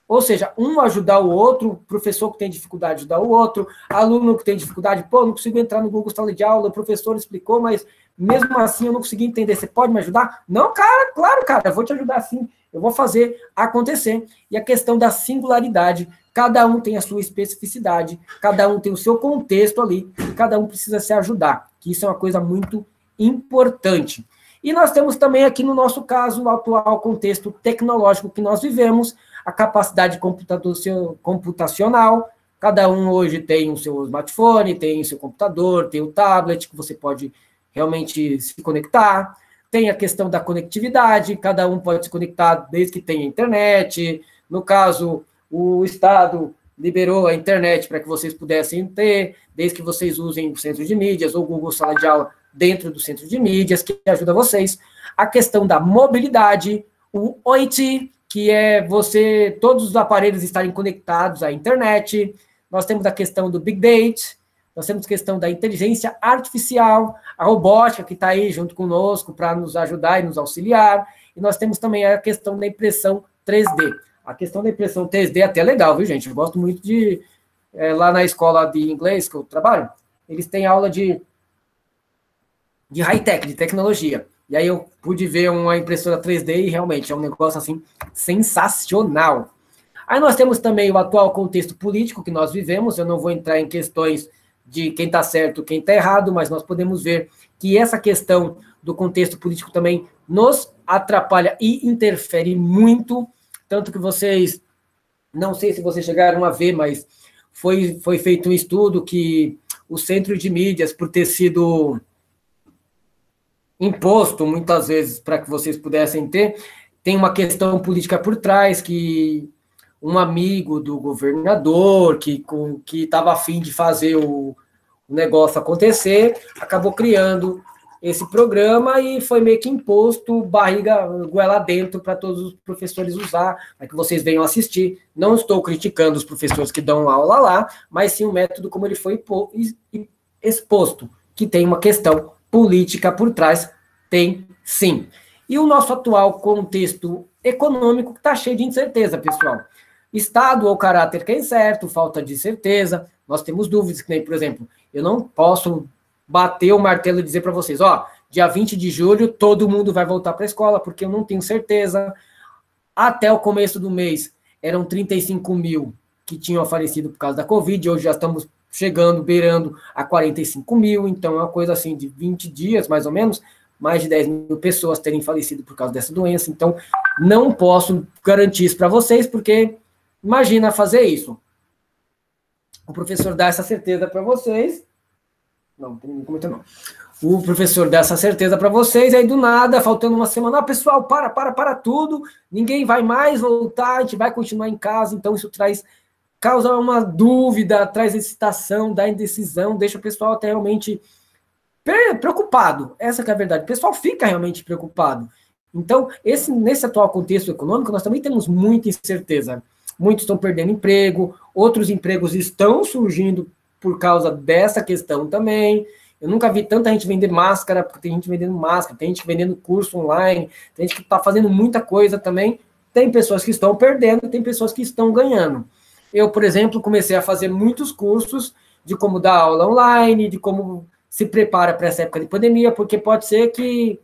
ou seja, um ajudar o outro, professor que tem dificuldade ajudar o outro, aluno que tem dificuldade, não consigo entrar no Google Sala de Aula, o professor explicou, mas mesmo assim eu não consegui entender, você pode me ajudar? Não, cara, claro, cara, eu vou te ajudar sim, eu vou fazer acontecer. E a questão da singularidade, cada um tem a sua especificidade, cada um tem o seu contexto ali, e cada um precisa se ajudar, que isso é uma coisa muito importante. E nós temos também aqui, no nosso caso, o atual contexto tecnológico que nós vivemos, a capacidade computacional, cada um hoje tem o seu smartphone, tem o seu computador, tem o tablet, que você pode realmente se conectar, tem a questão da conectividade, cada um pode se conectar desde que tenha internet, no caso, o Estado liberou a internet para que vocês pudessem ter, desde que vocês usem o centro de mídias ou o Google Sala de Aula dentro do centro de mídias, que ajuda vocês. A questão da mobilidade, o OIT, que é todos os aparelhos estarem conectados à internet. Nós temos a questão do Big Data, nós temos a questão da inteligência artificial, a robótica que está aí junto conosco para nos ajudar e nos auxiliar. E nós temos também a questão da impressão 3D. A questão da impressão 3D é até legal, viu, gente? Eu gosto muito de... lá na escola de inglês que eu trabalho, eles têm aula de high-tech, de tecnologia. E aí eu pude ver uma impressora 3D e realmente é um negócio, assim, sensacional. Aí nós temos também o atual contexto político que nós vivemos. Eu não vou entrar em questões de quem está certo, quem está errado, mas nós podemos ver que essa questão do contexto político também nos atrapalha e interfere muito, tanto que vocês, não sei se vocês chegaram a ver, mas foi feito um estudo que o centro de mídias, por ter sido imposto, muitas vezes, para que vocês pudessem ter, tem uma questão política por trás, que um amigo do governador, que estava a fim de fazer o negócio acontecer, acabou criando esse programa e foi meio que imposto, barriga, goela dentro, para todos os professores usar, para que vocês venham assistir. Não estou criticando os professores que dão aula lá, mas sim o método como ele foi exposto, que tem uma questão política por trás, tem sim. E o nosso atual contexto econômico está cheio de incerteza, pessoal. Estado ou caráter que é incerto, falta de certeza, nós temos dúvidas, que nem, por exemplo, eu não posso bater o martelo e dizer para vocês, dia 20 de julho todo mundo vai voltar para a escola, porque eu não tenho certeza. Até o começo do mês, eram 35 mil que tinham falecido por causa da Covid, hoje já estamos beirando a 45 mil, então é uma coisa assim de 20 dias, mais ou menos, mais de 10 mil pessoas terem falecido por causa dessa doença. Então, Não posso garantir isso para vocês, porque imagina fazer isso. O professor dá essa certeza para vocês. Não tem ninguém comentando, não. O professor dá essa certeza para vocês, aí do nada, faltando uma semana, pessoal, para tudo, ninguém vai mais voltar, a gente vai continuar em casa, então isso causa uma dúvida, traz excitação, dá indecisão, deixa o pessoal até realmente preocupado. Essa que é a verdade. O pessoal fica realmente preocupado. Então, nesse atual contexto econômico, nós também temos muita incerteza. Muitos estão perdendo emprego, outros empregos estão surgindo por causa dessa questão também. Eu nunca vi tanta gente vender máscara, porque tem gente vendendo máscara, tem gente vendendo curso online, tem gente que está fazendo muita coisa também. Tem pessoas que estão perdendo, tem pessoas que estão ganhando. Eu, por exemplo, comecei a fazer muitos cursos de como dar aula online, de como se prepara para essa época de pandemia, porque pode ser que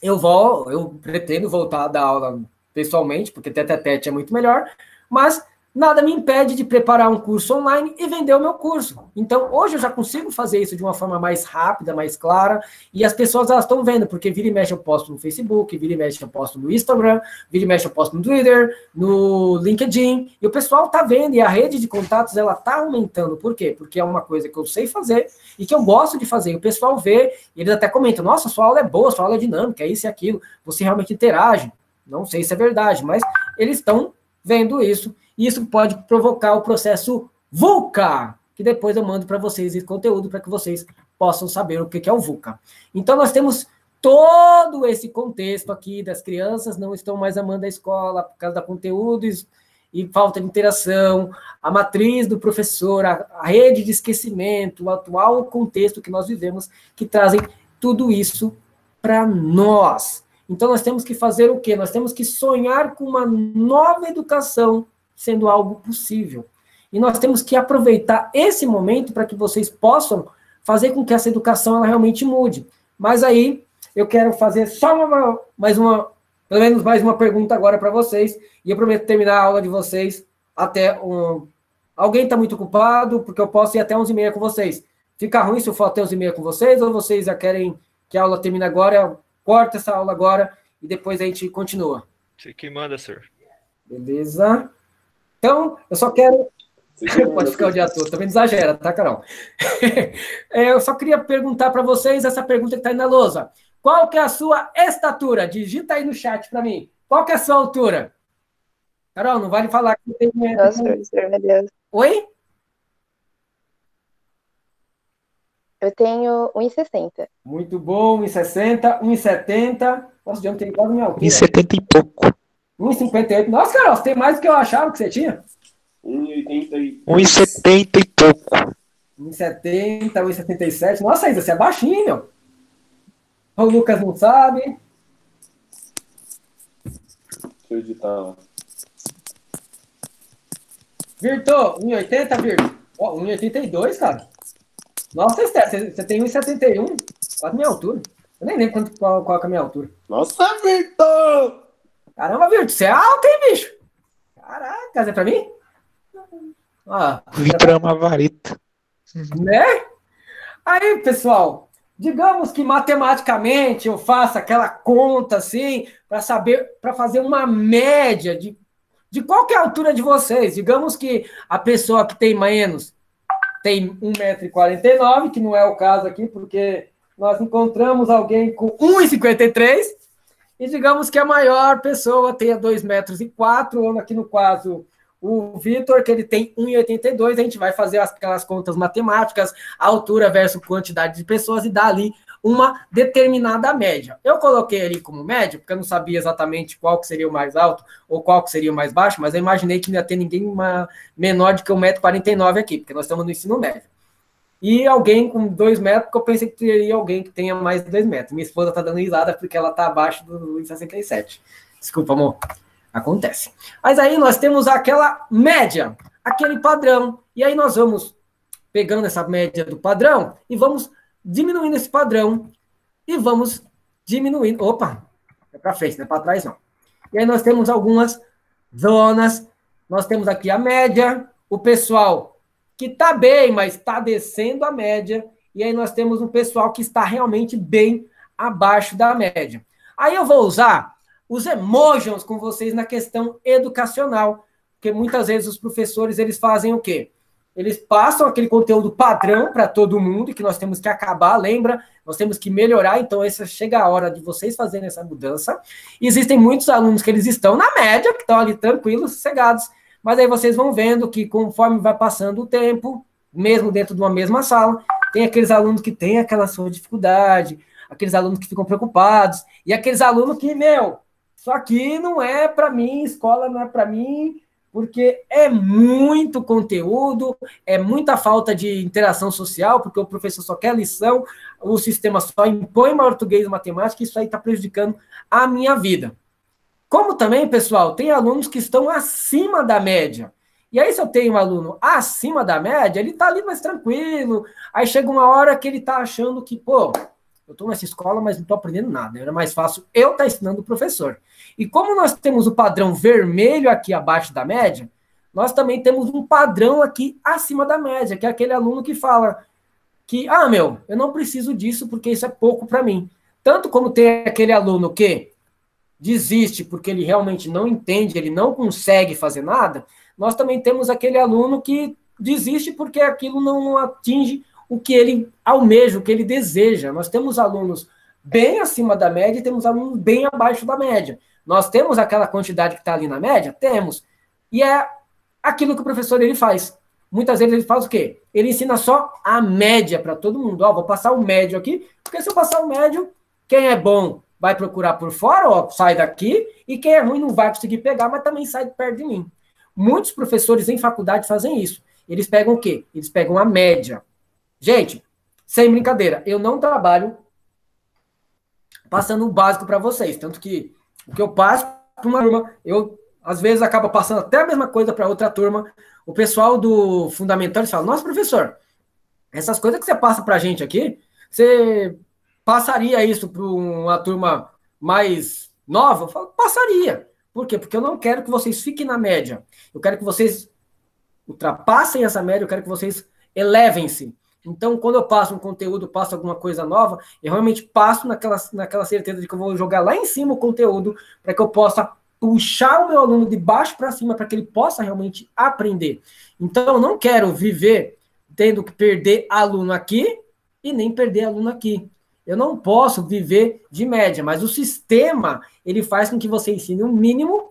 eu pretendo voltar a dar aula pessoalmente, porque tete-a-tete é muito melhor, mas nada me impede de preparar um curso online e vender o meu curso. Então, hoje eu já consigo fazer isso de uma forma mais rápida, mais clara, e as pessoas elas estão vendo, porque vira e mexe eu posto no Facebook, vira e mexe eu posto no Instagram, vira e mexe eu posto no Twitter, no LinkedIn, e o pessoal está vendo, e a rede de contatos ela está aumentando. Por quê? Porque é uma coisa que eu sei fazer e que eu gosto de fazer. E o pessoal vê, e eles até comentam, nossa, sua aula é boa, sua aula é dinâmica, é isso e aquilo, você realmente interage. Não sei se é verdade, mas eles estão vendo isso. E isso pode provocar o processo VUCA, que depois eu mando para vocês esse conteúdo para que vocês possam saber o que é o VUCA. Então, nós temos todo esse contexto aqui das crianças não estão mais amando a escola por causa da conteúdo e falta de interação, a matriz do professor, a rede de esquecimento, o atual contexto que nós vivemos, que trazem tudo isso para nós. Então, nós temos que fazer o quê? Nós temos que sonhar com uma nova educação sendo algo possível. E nós temos que aproveitar esse momento para que vocês possam fazer com que essa educação ela realmente mude. Mas aí, eu quero fazer só pelo menos mais uma pergunta agora para vocês, e eu prometo terminar a aula de vocês até Alguém está muito ocupado, porque eu posso ir até 11h30 com vocês. Fica ruim se eu for até 11h30 com vocês, ou vocês já querem que a aula termine agora? Corta essa aula agora, e depois a gente continua. Você que manda, senhor. Beleza? Então, eu só quero... Pode ficar o dia todo, também não exagera, tá, Carol? Eu só queria perguntar para vocês essa pergunta que está aí na lousa. Qual que é a sua estatura? Digita aí no chat para mim. Qual que é a sua altura? Carol, não vale falar que tem... Nossa, professor, meu Deus. Oi? Eu tenho 1,60. Muito bom, 1,60, 1,70. Nossa, já não tem quase a minha altura. 1,70 e pouco. 1,58. Nossa, Carol, você tem mais do que eu achava que você tinha. 1,70 e pouco. 1,70, 1,77. Nossa, Isa, você é baixinho, meu. O Lucas não sabe. Deixa eu editar lá. Virtou, 1,80, Virto. Ó, 1,82, cara. Nossa, Esther, você tem 1,71. Quase minha altura. Eu nem lembro qual é a minha altura. Nossa, Vitor! Caramba, Virto, você é alto, hein, bicho? Caraca, é pra mim? Ah, Vitor é uma vareta. né? Aí, pessoal, digamos que matematicamente eu faça aquela conta assim, para fazer uma média de qual que é a altura de vocês. Digamos que a pessoa que tem menos tem 1,49 m, que não é o caso aqui, porque nós encontramos alguém com 1,53 m, e digamos que a maior pessoa tenha 2,04 m, ou aqui no caso o Vitor, que ele tem 1,82 m, a gente vai fazer aquelas contas matemáticas, altura versus quantidade de pessoas, e dá ali uma determinada média. Eu coloquei ali como média, porque eu não sabia exatamente qual que seria o mais alto ou qual que seria o mais baixo, mas eu imaginei que não ia ter ninguém menor de que 1,49 m aqui, porque nós estamos no ensino médio. E alguém com 2 metros, porque eu pensei que teria alguém que tenha mais de 2 metros. Minha esposa está dando risada porque ela está abaixo do 1,67. Desculpa, amor. Acontece. Mas aí nós temos aquela média, aquele padrão. E aí nós vamos pegando essa média do padrão e vamos diminuindo esse padrão e vamos diminuindo. Opa, é para frente, não é para trás, não. E aí nós temos algumas zonas. Nós temos aqui a média, o pessoal que está bem, mas está descendo a média. E aí nós temos um pessoal que está realmente bem abaixo da média. Aí eu vou usar os emojis com vocês na questão educacional, porque muitas vezes os professores, eles fazem o quê? Eles passam aquele conteúdo padrão para todo mundo, que nós temos que acabar, lembra? Nós temos que melhorar, então essa chega a hora de vocês fazerem essa mudança. E existem muitos alunos que eles estão na média, que estão ali tranquilos, sossegados, mas aí vocês vão vendo que conforme vai passando o tempo, mesmo dentro de uma mesma sala, tem aqueles alunos que têm aquela sua dificuldade, aqueles alunos que ficam preocupados, e aqueles alunos que, isso aqui não é para mim, escola não é para mim, porque é muito conteúdo, é muita falta de interação social, porque o professor só quer lição, o sistema só impõe português e matemática, e isso aí está prejudicando a minha vida. Como também, pessoal, tem alunos que estão acima da média. E aí, se eu tenho um aluno acima da média, ele está ali mais tranquilo, aí chega uma hora que ele está achando que, eu estou nessa escola, mas não estou aprendendo nada. Era mais fácil eu estar ensinando o professor. E como nós temos o padrão vermelho aqui abaixo da média, nós também temos um padrão aqui acima da média, que é aquele aluno que fala que, eu não preciso disso porque isso é pouco para mim. Tanto como tem aquele aluno que desiste porque ele realmente não entende, ele não consegue fazer nada, nós também temos aquele aluno que desiste porque aquilo não atinge o que ele almeja, o que ele deseja. Nós temos alunos bem acima da média e temos alunos bem abaixo da média. Nós temos aquela quantidade que está ali na média? Temos. E é aquilo que o professor ele faz. Muitas vezes ele faz o quê? Ele ensina só a média para todo mundo. Vou passar o médio aqui, porque se eu passar o médio, quem é bom vai procurar por fora, sai daqui, e quem é ruim não vai conseguir pegar, mas também sai de perto de mim. Muitos professores em faculdade fazem isso. Eles pegam o quê? Eles pegam a média. Gente, sem brincadeira, eu não trabalho passando o básico para vocês, tanto que o que eu passo para uma turma, eu às vezes acabo passando até a mesma coisa para outra turma. O pessoal do fundamental, eles falam, nossa, professor, essas coisas que você passa para a gente aqui, você passaria isso para uma turma mais nova? Eu falo, passaria. Por quê? Porque eu não quero que vocês fiquem na média. Eu quero que vocês ultrapassem essa média, eu quero que vocês elevem-se. Então, quando eu passo um conteúdo, passo alguma coisa nova, eu realmente passo naquela certeza de que eu vou jogar lá em cima o conteúdo para que eu possa puxar o meu aluno de baixo para cima para que ele possa realmente aprender. Então, eu não quero viver tendo que perder aluno aqui e nem perder aluno aqui. Eu não posso viver de média, mas o sistema, ele faz com que você ensine o mínimo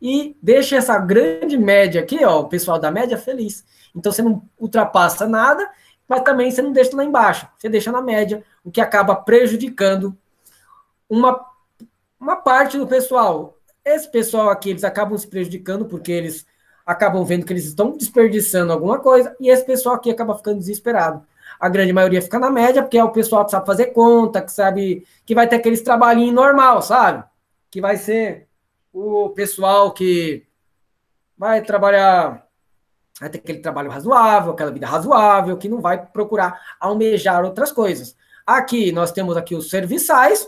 e deixe essa grande média aqui, o pessoal da média feliz. Então, você não ultrapassa nada, mas também você não deixa lá embaixo, você deixa na média, o que acaba prejudicando uma parte do pessoal. Esse pessoal aqui, eles acabam se prejudicando porque eles acabam vendo que eles estão desperdiçando alguma coisa, e esse pessoal aqui acaba ficando desesperado. A grande maioria fica na média, porque é o pessoal que sabe fazer conta, que sabe que vai ter aqueles trabalhinhos normal, sabe? Que vai ser o pessoal que vai trabalhar, vai ter aquele trabalho razoável, aquela vida razoável, que não vai procurar almejar outras coisas. Aqui, nós temos aqui os serviçais,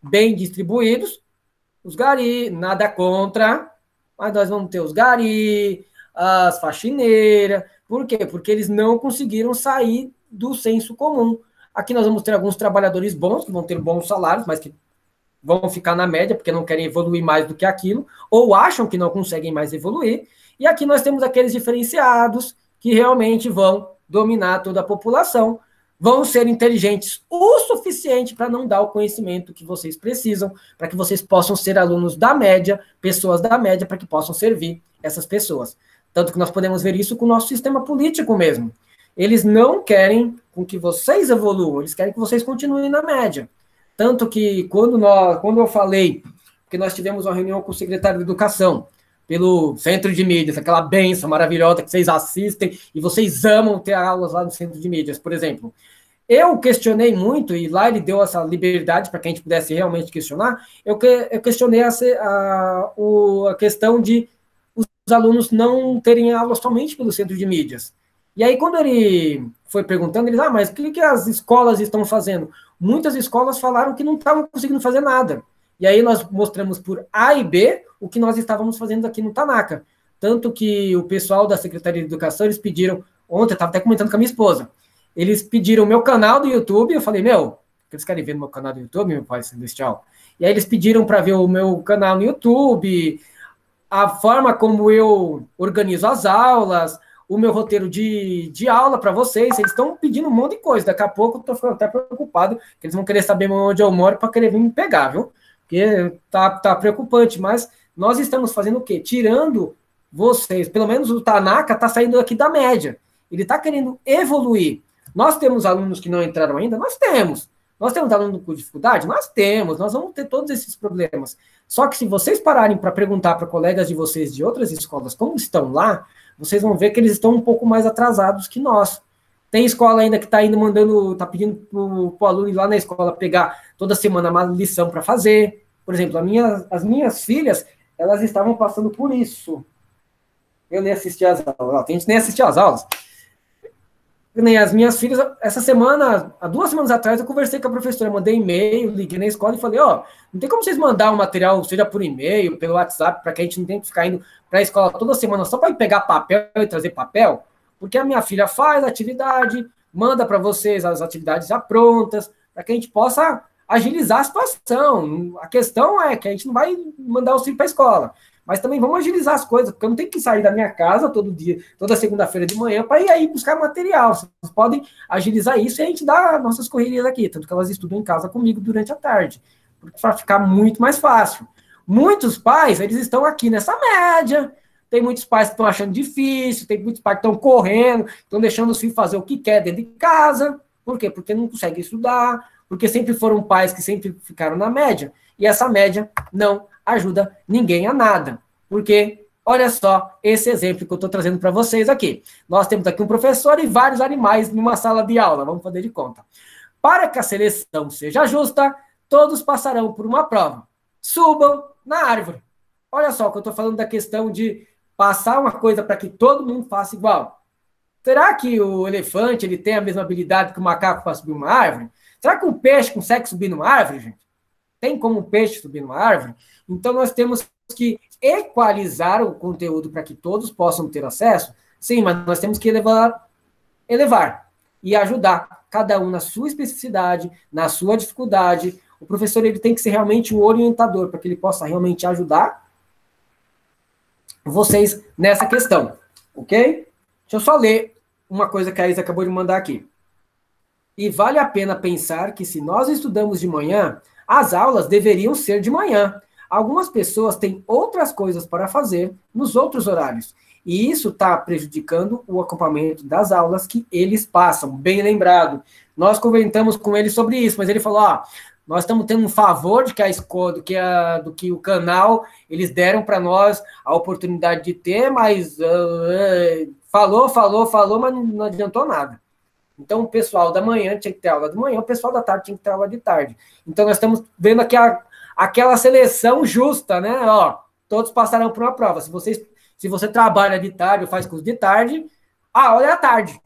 bem distribuídos, os gari, nada contra, mas nós vamos ter os gari, as faxineiras. Por quê? Porque eles não conseguiram sair do senso comum. Aqui nós vamos ter alguns trabalhadores bons, que vão ter bons salários, mas que vão ficar na média, porque não querem evoluir mais do que aquilo, ou acham que não conseguem mais evoluir. E aqui nós temos aqueles diferenciados, que realmente vão dominar toda a população, vão ser inteligentes o suficiente para não dar o conhecimento que vocês precisam, para que vocês possam ser alunos da média, pessoas da média, para que possam servir essas pessoas. Tanto que nós podemos ver isso com o nosso sistema político mesmo. Eles não querem com que vocês evoluam, eles querem que vocês continuem na média. Tanto que quando eu falei, que nós tivemos uma reunião com o secretário de Educação, pelo Centro de Mídias, aquela benção maravilhosa que vocês assistem e vocês amam ter aulas lá no Centro de Mídias, por exemplo. Eu questionei muito, e lá ele deu essa liberdade para que a gente pudesse realmente questionar, eu questionei a questão de os alunos não terem aula somente pelo Centro de Mídias. E aí, quando ele foi perguntando, ele disse, mas o que as escolas estão fazendo? Muitas escolas falaram que não estavam conseguindo fazer nada. E aí nós mostramos por A e B o que nós estávamos fazendo aqui no Tanaca. Tanto que o pessoal da Secretaria de Educação, eles pediram, ontem eu estava até comentando com a minha esposa, eles pediram o meu canal do YouTube, eu falei, porque eles querem ver no meu canal do YouTube, meu Pai Celestial. E aí eles pediram para ver o meu canal no YouTube, a forma como eu organizo as aulas, o meu roteiro de aula para vocês. Eles estão pedindo um monte de coisa. Daqui a pouco eu estou ficando até preocupado, que eles vão querer saber onde eu moro para querer vir me pegar, viu? Porque tá preocupante, mas nós estamos fazendo o quê? Tirando vocês, pelo menos o Tanaka está saindo aqui da média. Ele está querendo evoluir. Nós temos alunos que não entraram ainda? Nós temos. Nós temos alunos com dificuldade? Nós temos. Nós vamos ter todos esses problemas. Só que se vocês pararem para perguntar para colegas de vocês de outras escolas como estão lá, vocês vão ver que eles estão um pouco mais atrasados que nós. Tem escola ainda que está indo está pedindo para o aluno ir lá na escola pegar toda semana uma lição para fazer. Por exemplo, as minhas filhas, elas estavam passando por isso. Eu nem assisti às aulas. Tem gente que nem assistiu às aulas. Nem as minhas filhas, essa semana, há 2 semanas atrás, eu conversei com a professora, mandei e-mail, liguei na escola e falei, não tem como vocês mandar um material, seja por e-mail, pelo WhatsApp, para que a gente não tenha que ficar indo para a escola toda semana só para ir pegar papel e trazer papel? Porque a minha filha faz a atividade, manda para vocês as atividades já prontas, para que a gente possa agilizar a situação. A questão é que a gente não vai mandar os filhos para a escola, mas também vamos agilizar as coisas, porque eu não tenho que sair da minha casa todo dia, toda segunda-feira de manhã, para ir aí buscar material. Vocês podem agilizar isso e a gente dá nossas correrias aqui, tanto que elas estudam em casa comigo durante a tarde, para ficar muito mais fácil. Muitos pais, eles estão aqui nessa média, tem muitos pais que estão achando difícil, tem muitos pais que estão correndo, estão deixando os filhos fazer o que quer dentro de casa. Por quê? Porque não conseguem estudar, porque sempre foram pais que sempre ficaram na média, e essa média não ajuda ninguém a nada. Porque, olha só, esse exemplo que eu estou trazendo para vocês aqui. Nós temos aqui um professor e vários animais numa sala de aula, vamos fazer de conta. Para que a seleção seja justa, todos passarão por uma prova. Subam na árvore. Olha só, que eu estou falando da questão de passar uma coisa para que todo mundo faça igual. Será que o elefante ele tem a mesma habilidade que o macaco para subir uma árvore? Será que um peixe consegue subir numa árvore, gente? Tem como um peixe subir numa árvore? Então, nós temos que equalizar o conteúdo para que todos possam ter acesso. Sim, mas nós temos que elevar e ajudar cada um na sua especificidade, na sua dificuldade. O professor ele tem que ser realmente um orientador para que ele possa realmente ajudar vocês nessa questão, ok? Deixa eu só ler uma coisa que a Isa acabou de mandar aqui. E vale a pena pensar que se nós estudamos de manhã, as aulas deveriam ser de manhã. Algumas pessoas têm outras coisas para fazer nos outros horários. E isso está prejudicando o acompanhamento das aulas que eles passam. Bem lembrado. Nós comentamos com ele sobre isso, mas ele falou, nós estamos tendo um favor de que a escola, do que o canal, eles deram para nós a oportunidade de ter, mas falou, mas não adiantou nada. Então, o pessoal da manhã tinha que ter aula de manhã, o pessoal da tarde tinha que ter aula de tarde. Então, nós estamos vendo aqui aquela seleção justa, né? Todos passarão por uma prova. Se você trabalha de tarde ou faz curso de tarde, a aula é à tarde.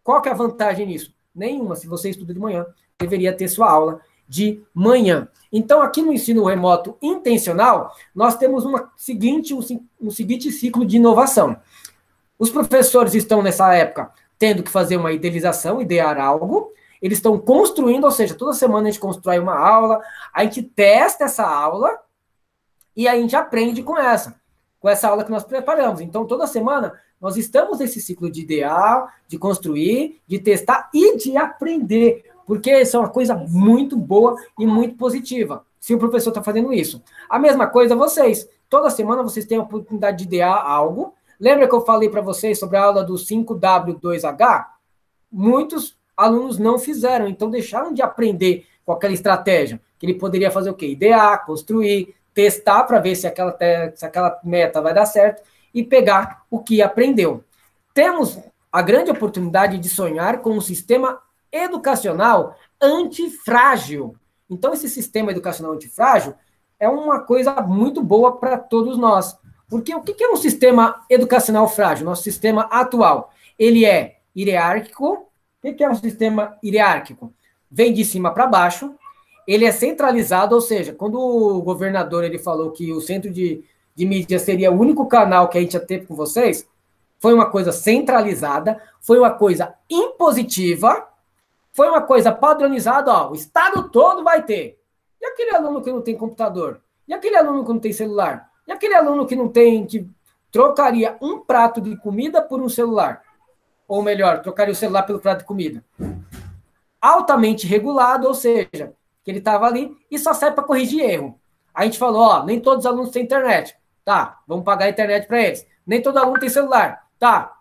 Qual que é a vantagem nisso? Nenhuma. Se você estuda de manhã, deveria ter sua aula de manhã. Então, aqui no ensino remoto intencional, nós temos um seguinte ciclo de inovação. Os professores estão, nessa época, tendo que fazer uma idealização, idear algo, eles estão construindo, ou seja, toda semana a gente constrói uma aula, a gente testa essa aula e a gente aprende com essa aula que nós preparamos. Então, toda semana, nós estamos nesse ciclo de idear, de construir, de testar e de aprender, porque isso é uma coisa muito boa e muito positiva, se o professor está fazendo isso. A mesma coisa vocês. Toda semana vocês têm a oportunidade de idear algo. Lembra que eu falei para vocês sobre a aula do 5W2H? Muitos alunos não fizeram, então deixaram de aprender com aquela estratégia, que ele poderia fazer o quê? Idear, construir, testar para ver se aquela meta vai dar certo e pegar o que aprendeu. Temos a grande oportunidade de sonhar com um sistema educacional antifrágil. Então, esse sistema educacional antifrágil é uma coisa muito boa para todos nós. Porque o que é um sistema educacional frágil? Nosso sistema atual, ele é hierárquico. O que é um sistema hierárquico? Vem de cima para baixo, ele é centralizado, ou seja, quando o governador ele falou que o centro de mídia seria o único canal que a gente ia ter com vocês, foi uma coisa centralizada, foi uma coisa impositiva, foi uma coisa padronizada, ó, o estado todo vai ter. E aquele aluno que não tem computador? E aquele aluno que não tem celular? E aquele aluno que não tem, que trocaria um prato de comida por um celular? Ou melhor, trocaria o celular pelo prato de comida? Altamente regulado, ou seja, que ele estava ali e só serve para corrigir erro. A gente falou, ó, nem todos os alunos têm internet. Tá, vamos pagar a internet para eles. Nem todo aluno tem celular. Tá,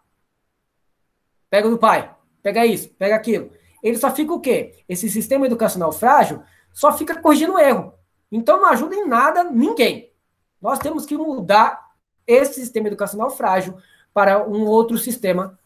pega do pai, pega isso, pega aquilo. Ele só fica o quê? Esse sistema educacional frágil só fica corrigindo erro. Então não ajuda em nada ninguém. Nós temos que mudar esse sistema educacional frágil para um outro sistema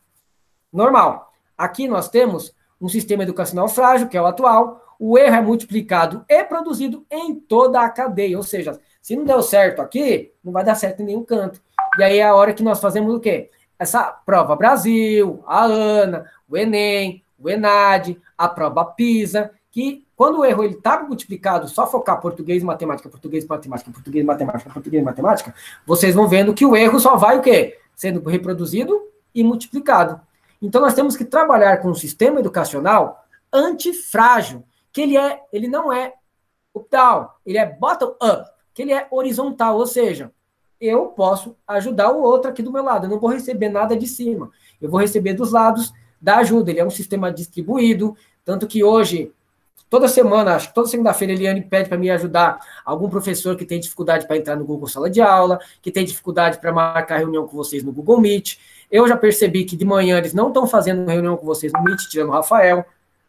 normal. Aqui nós temos um sistema educacional frágil, que é o atual. O erro é multiplicado e produzido em toda a cadeia. Ou seja, se não deu certo aqui, não vai dar certo em nenhum canto. E aí é a hora que nós fazemos o quê? Essa prova Brasil, a ANA, o Enem, o ENAD, a prova PISA, que quando o erro está multiplicado, só focar português, matemática, português, matemática, português, matemática, português, matemática, vocês vão vendo que o erro só vai o quê? Sendo reproduzido e multiplicado. Então nós temos que trabalhar com um sistema educacional antifrágil, que ele não é up-down, ele é bottom-up, que ele é horizontal, ou seja, eu posso ajudar o outro aqui do meu lado, eu não vou receber nada de cima, eu vou receber dos lados da ajuda, ele é um sistema distribuído, tanto que hoje, toda semana, acho que toda segunda-feira, a Eliane pede para me ajudar algum professor que tem dificuldade para entrar no Google Sala de Aula, que tem dificuldade para marcar reunião com vocês no Google Meet. Eu já percebi que de manhã eles não estão fazendo reunião com vocês no Meet, tirando o Rafael,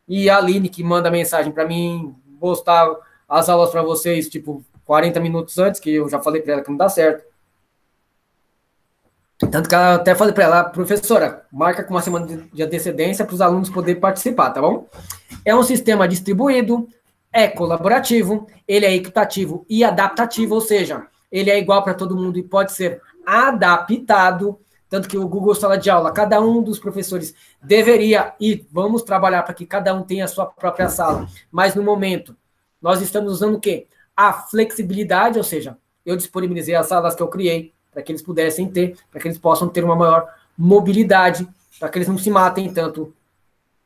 e a Aline que manda mensagem para mim, postar as aulas para vocês, tipo, 40 minutos antes, que eu já falei para ela que não dá certo. Tanto que eu até falei para ela, professora, marca com uma semana de antecedência para os alunos poderem participar, tá bom? É um sistema distribuído, é colaborativo, ele é equitativo e adaptativo, ou seja, ele é igual para todo mundo e pode ser adaptado, tanto que o Google Sala de Aula, cada um dos professores deveria, e vamos trabalhar para que cada um tenha a sua própria sala, mas no momento, nós estamos usando o quê? A flexibilidade, ou seja, eu disponibilizei as salas que eu criei, para que eles pudessem ter, para que eles possam ter uma maior mobilidade, para que eles não se matem tanto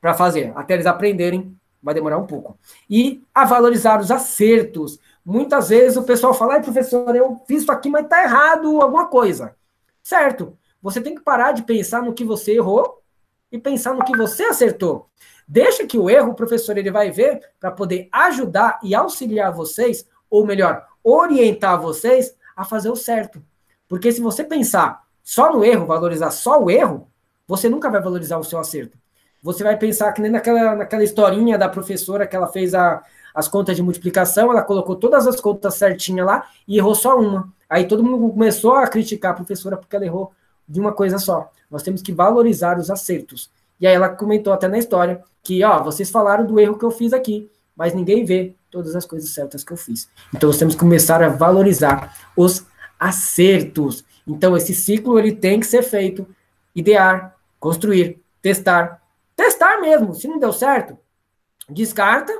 para fazer. Até eles aprenderem, vai demorar um pouco. E a valorizar os acertos. Muitas vezes o pessoal fala, ai, professor, eu fiz isso aqui, mas está errado alguma coisa. Certo. Você tem que parar de pensar no que você errou e pensar no que você acertou. Deixa que o erro, o professor, ele vai ver para poder ajudar e auxiliar vocês, ou melhor, orientar vocês a fazer o certo. Porque se você pensar só no erro, valorizar só o erro, você nunca vai valorizar o seu acerto. Você vai pensar que nem naquela historinha da professora que ela fez as contas de multiplicação, ela colocou todas as contas certinhas lá e errou só uma. Aí todo mundo começou a criticar a professora porque ela errou de uma coisa só. Nós temos que valorizar os acertos. E aí ela comentou até na história que, ó, vocês falaram do erro que eu fiz aqui, mas ninguém vê todas as coisas certas que eu fiz. Então nós temos que começar a valorizar os acertos. Então, esse ciclo ele tem que ser feito, idear, construir, testar mesmo. Se não deu certo, descarta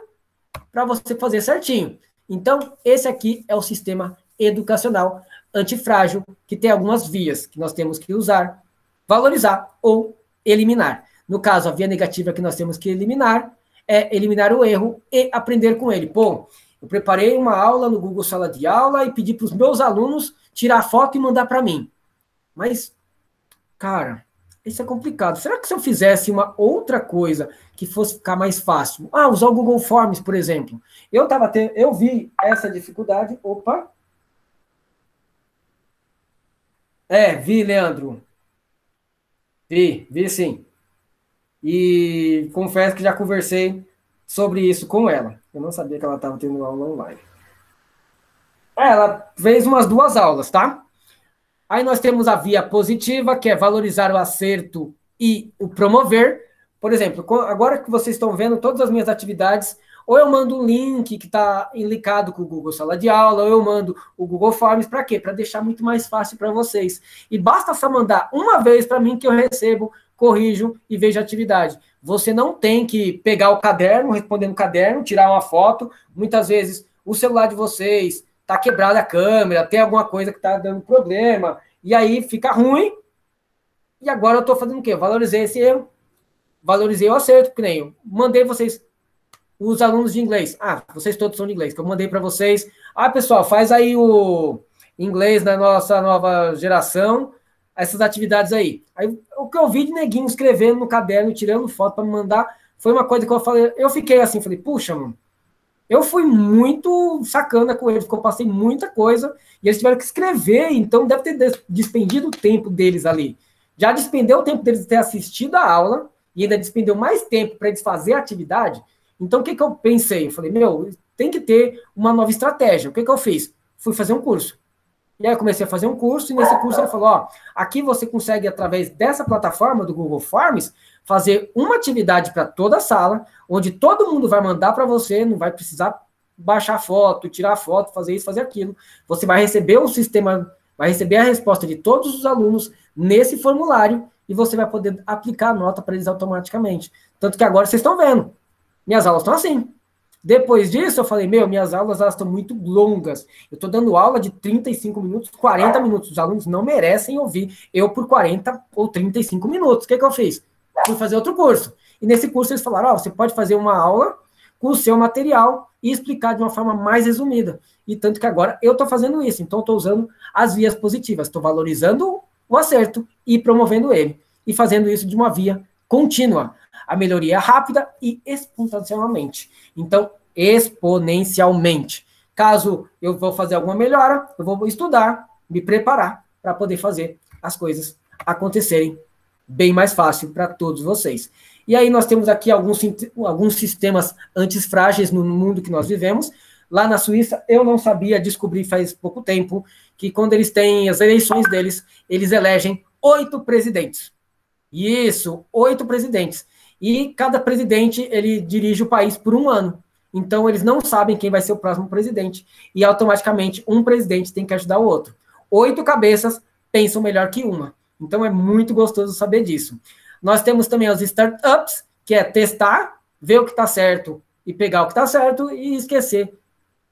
para você fazer certinho. Então, esse aqui é o sistema educacional antifrágil, que tem algumas vias que nós temos que usar, valorizar ou eliminar. No caso, a via negativa que nós temos que eliminar é eliminar o erro e aprender com ele. Pô, eu preparei uma aula no Google Sala de Aula e pedi para os meus alunos tirar foto e mandar para mim. Mas, cara, isso é complicado. Será que se eu fizesse uma outra coisa que fosse ficar mais fácil? Ah, usar o Google Forms, por exemplo. Eu vi essa dificuldade. Opa! Vi, Leandro. Vi sim. E confesso que já conversei sobre isso com ela. Eu não sabia que ela estava tendo aula online. Ela fez umas 2 aulas, tá? Aí nós temos a via positiva, que é valorizar o acerto e o promover. Por exemplo, agora que vocês estão vendo todas as minhas atividades, ou eu mando um link que está linkado com o Google Sala de Aula, ou eu mando o Google Forms, para quê? Para deixar muito mais fácil para vocês. E basta só mandar uma vez para mim que eu recebo, corrijo e vejo a atividade. Você não tem que pegar o caderno, responder no caderno, tirar uma foto. Muitas vezes o celular de vocês está quebrada a câmera, tem alguma coisa que está dando problema, e aí fica ruim. E agora eu estou fazendo o quê? Eu valorizei esse erro, valorizei o acerto, que nem eu mandei vocês, os alunos de inglês. Vocês todos são de inglês, que eu mandei para vocês. Pessoal, faz aí o inglês da nossa nova geração, essas atividades aí. Aí o que eu vi de neguinho escrevendo no caderno, tirando foto para me mandar, foi uma coisa que eu falei, eu fiquei assim, falei, puxa, mano, eu fui muito sacana com eles, porque eu passei muita coisa, e eles tiveram que escrever, então deve ter despendido o tempo deles ali. Já despendeu o tempo deles de ter assistido a aula, e ainda despendeu mais tempo para eles fazer a atividade. Então, o que eu pensei? Eu falei, tem que ter uma nova estratégia. O que eu fiz? Fui fazer um curso. E aí eu comecei a fazer um curso, e nesse curso ele falou, aqui você consegue, através dessa plataforma do Google Forms, fazer uma atividade para toda a sala, onde todo mundo vai mandar para você, não vai precisar baixar foto, tirar foto, fazer isso, fazer aquilo. Você vai receber o sistema, vai receber a resposta de todos os alunos nesse formulário, e você vai poder aplicar a nota para eles automaticamente. Tanto que agora vocês estão vendo, minhas aulas estão assim. Depois disso, eu falei, minhas aulas elas estão muito longas. Eu estou dando aula de 35 minutos, 40 minutos. Os alunos não merecem ouvir eu por 40 ou 35 minutos. O que eu fiz? Fui fazer outro curso. E nesse curso eles falaram, você pode fazer uma aula com o seu material e explicar de uma forma mais resumida. E tanto que agora eu estou fazendo isso. Então, eu estou usando as vias positivas. Estou valorizando o acerto e promovendo ele. E fazendo isso de uma via contínua. A melhoria é rápida e exponencialmente. Então, exponencialmente. Caso eu vou fazer alguma melhora, eu vou estudar, me preparar para poder fazer as coisas acontecerem bem mais fácil para todos vocês. E aí nós temos aqui alguns sistemas antifrágeis no mundo que nós vivemos. Lá na Suíça, eu não sabia, descobri faz pouco tempo, que quando eles têm as eleições deles, eles elegem 8 presidentes. Isso, 8 presidentes. E cada presidente, ele dirige o país por 1 ano. Então, eles não sabem quem vai ser o próximo presidente. E, automaticamente, um presidente tem que ajudar o outro. 8 cabeças pensam melhor que uma. Então, é muito gostoso saber disso. Nós temos também as startups, que é testar, ver o que está certo e pegar o que está certo e esquecer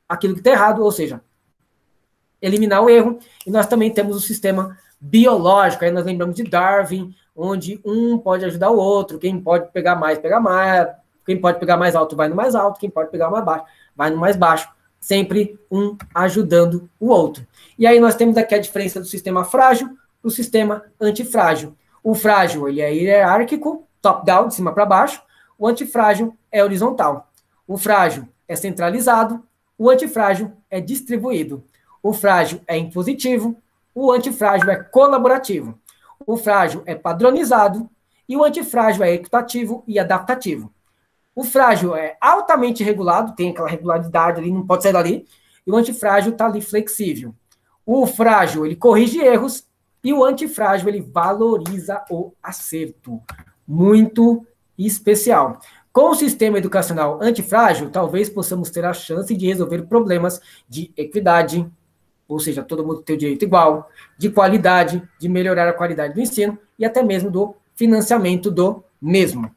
aquilo que está errado, ou seja, eliminar o erro. E nós também temos o sistema biológico. Aí nós lembramos de Darwin, onde um pode ajudar o outro, quem pode pegar mais, pega mais, quem pode pegar mais alto vai no mais alto, quem pode pegar mais baixo vai no mais baixo, sempre um ajudando o outro. E aí nós temos aqui a diferença do sistema frágil para o sistema antifrágil. O frágil, ele é hierárquico, top-down, de cima para baixo, o antifrágil é horizontal. O frágil é centralizado, o antifrágil é distribuído. O frágil é impositivo, o antifrágil é colaborativo. O frágil é padronizado e o antifrágil é equitativo e adaptativo. O frágil é altamente regulado, tem aquela regularidade ali, não pode sair dali, e o antifrágil está ali flexível. O frágil, ele corrige erros e o antifrágil, ele valoriza o acerto. Muito especial. Com o sistema educacional antifrágil, talvez possamos ter a chance de resolver problemas de equidade, ou seja, todo mundo tem o direito igual, de qualidade, de melhorar a qualidade do ensino e até mesmo do financiamento do mesmo.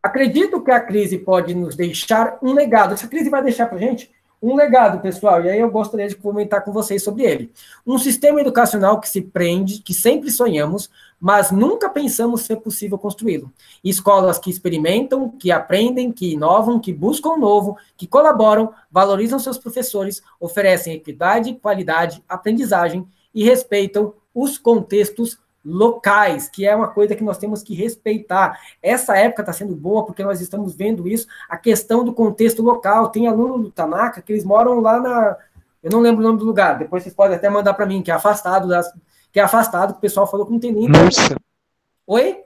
Acredito que a crise pode nos deixar um legado. Essa crise vai deixar para a gente um legado, pessoal, e aí eu gostaria de comentar com vocês sobre ele. Um sistema educacional que se prende, que sempre sonhamos, mas nunca pensamos ser possível construí-lo. Escolas que experimentam, que aprendem, que inovam, que buscam o novo, que colaboram, valorizam seus professores, oferecem equidade, qualidade, aprendizagem e respeitam os contextos locais, que é uma coisa que nós temos que respeitar. Essa época está sendo boa porque nós estamos vendo isso, a questão do contexto local. Tem aluno do Tanaka que eles moram lá na... Eu não lembro o nome do lugar, depois vocês podem até mandar para mim, que é afastado, que o pessoal falou que não tem nem... Mursa. Oi?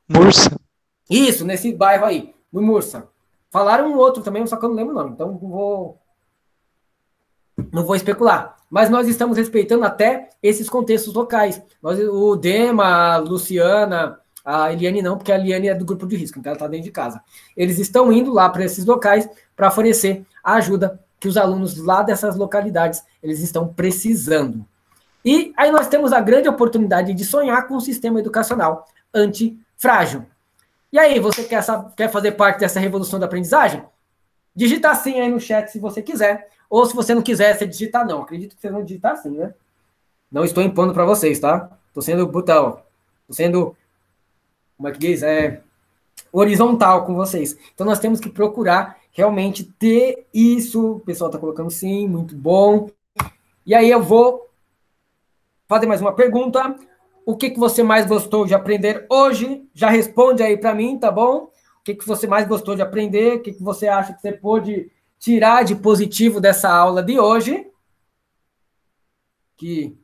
Mursa. Isso, nesse bairro aí, no Mursa. Falaram um outro também, só que eu não lembro o nome, então não vou especular. Mas nós estamos respeitando até esses contextos locais. O Dema, a Luciana, a Eliane não, porque a Eliane é do grupo de risco, então ela está dentro de casa. Eles estão indo lá para esses locais para oferecer a ajuda que os alunos lá dessas localidades eles estão precisando. E aí nós temos a grande oportunidade de sonhar com um sistema educacional antifrágil. E aí, você quer fazer parte dessa revolução da aprendizagem? Digita sim aí no chat se você quiser. Ou se você não quiser, você digitar não. Acredito que vocês vão digitar sim, né? Não estou impondo para vocês, tá? Estou sendo brutal. Estou sendo como é que diz? Horizontal com vocês. Então, nós temos que procurar realmente ter isso. O pessoal está colocando sim, muito bom. E aí eu vou fazer mais uma pergunta. O que você mais gostou de aprender hoje? Já responde aí para mim, tá bom? O que você mais gostou de aprender? O que você acha que você pôde tirar de positivo dessa aula de hoje? Que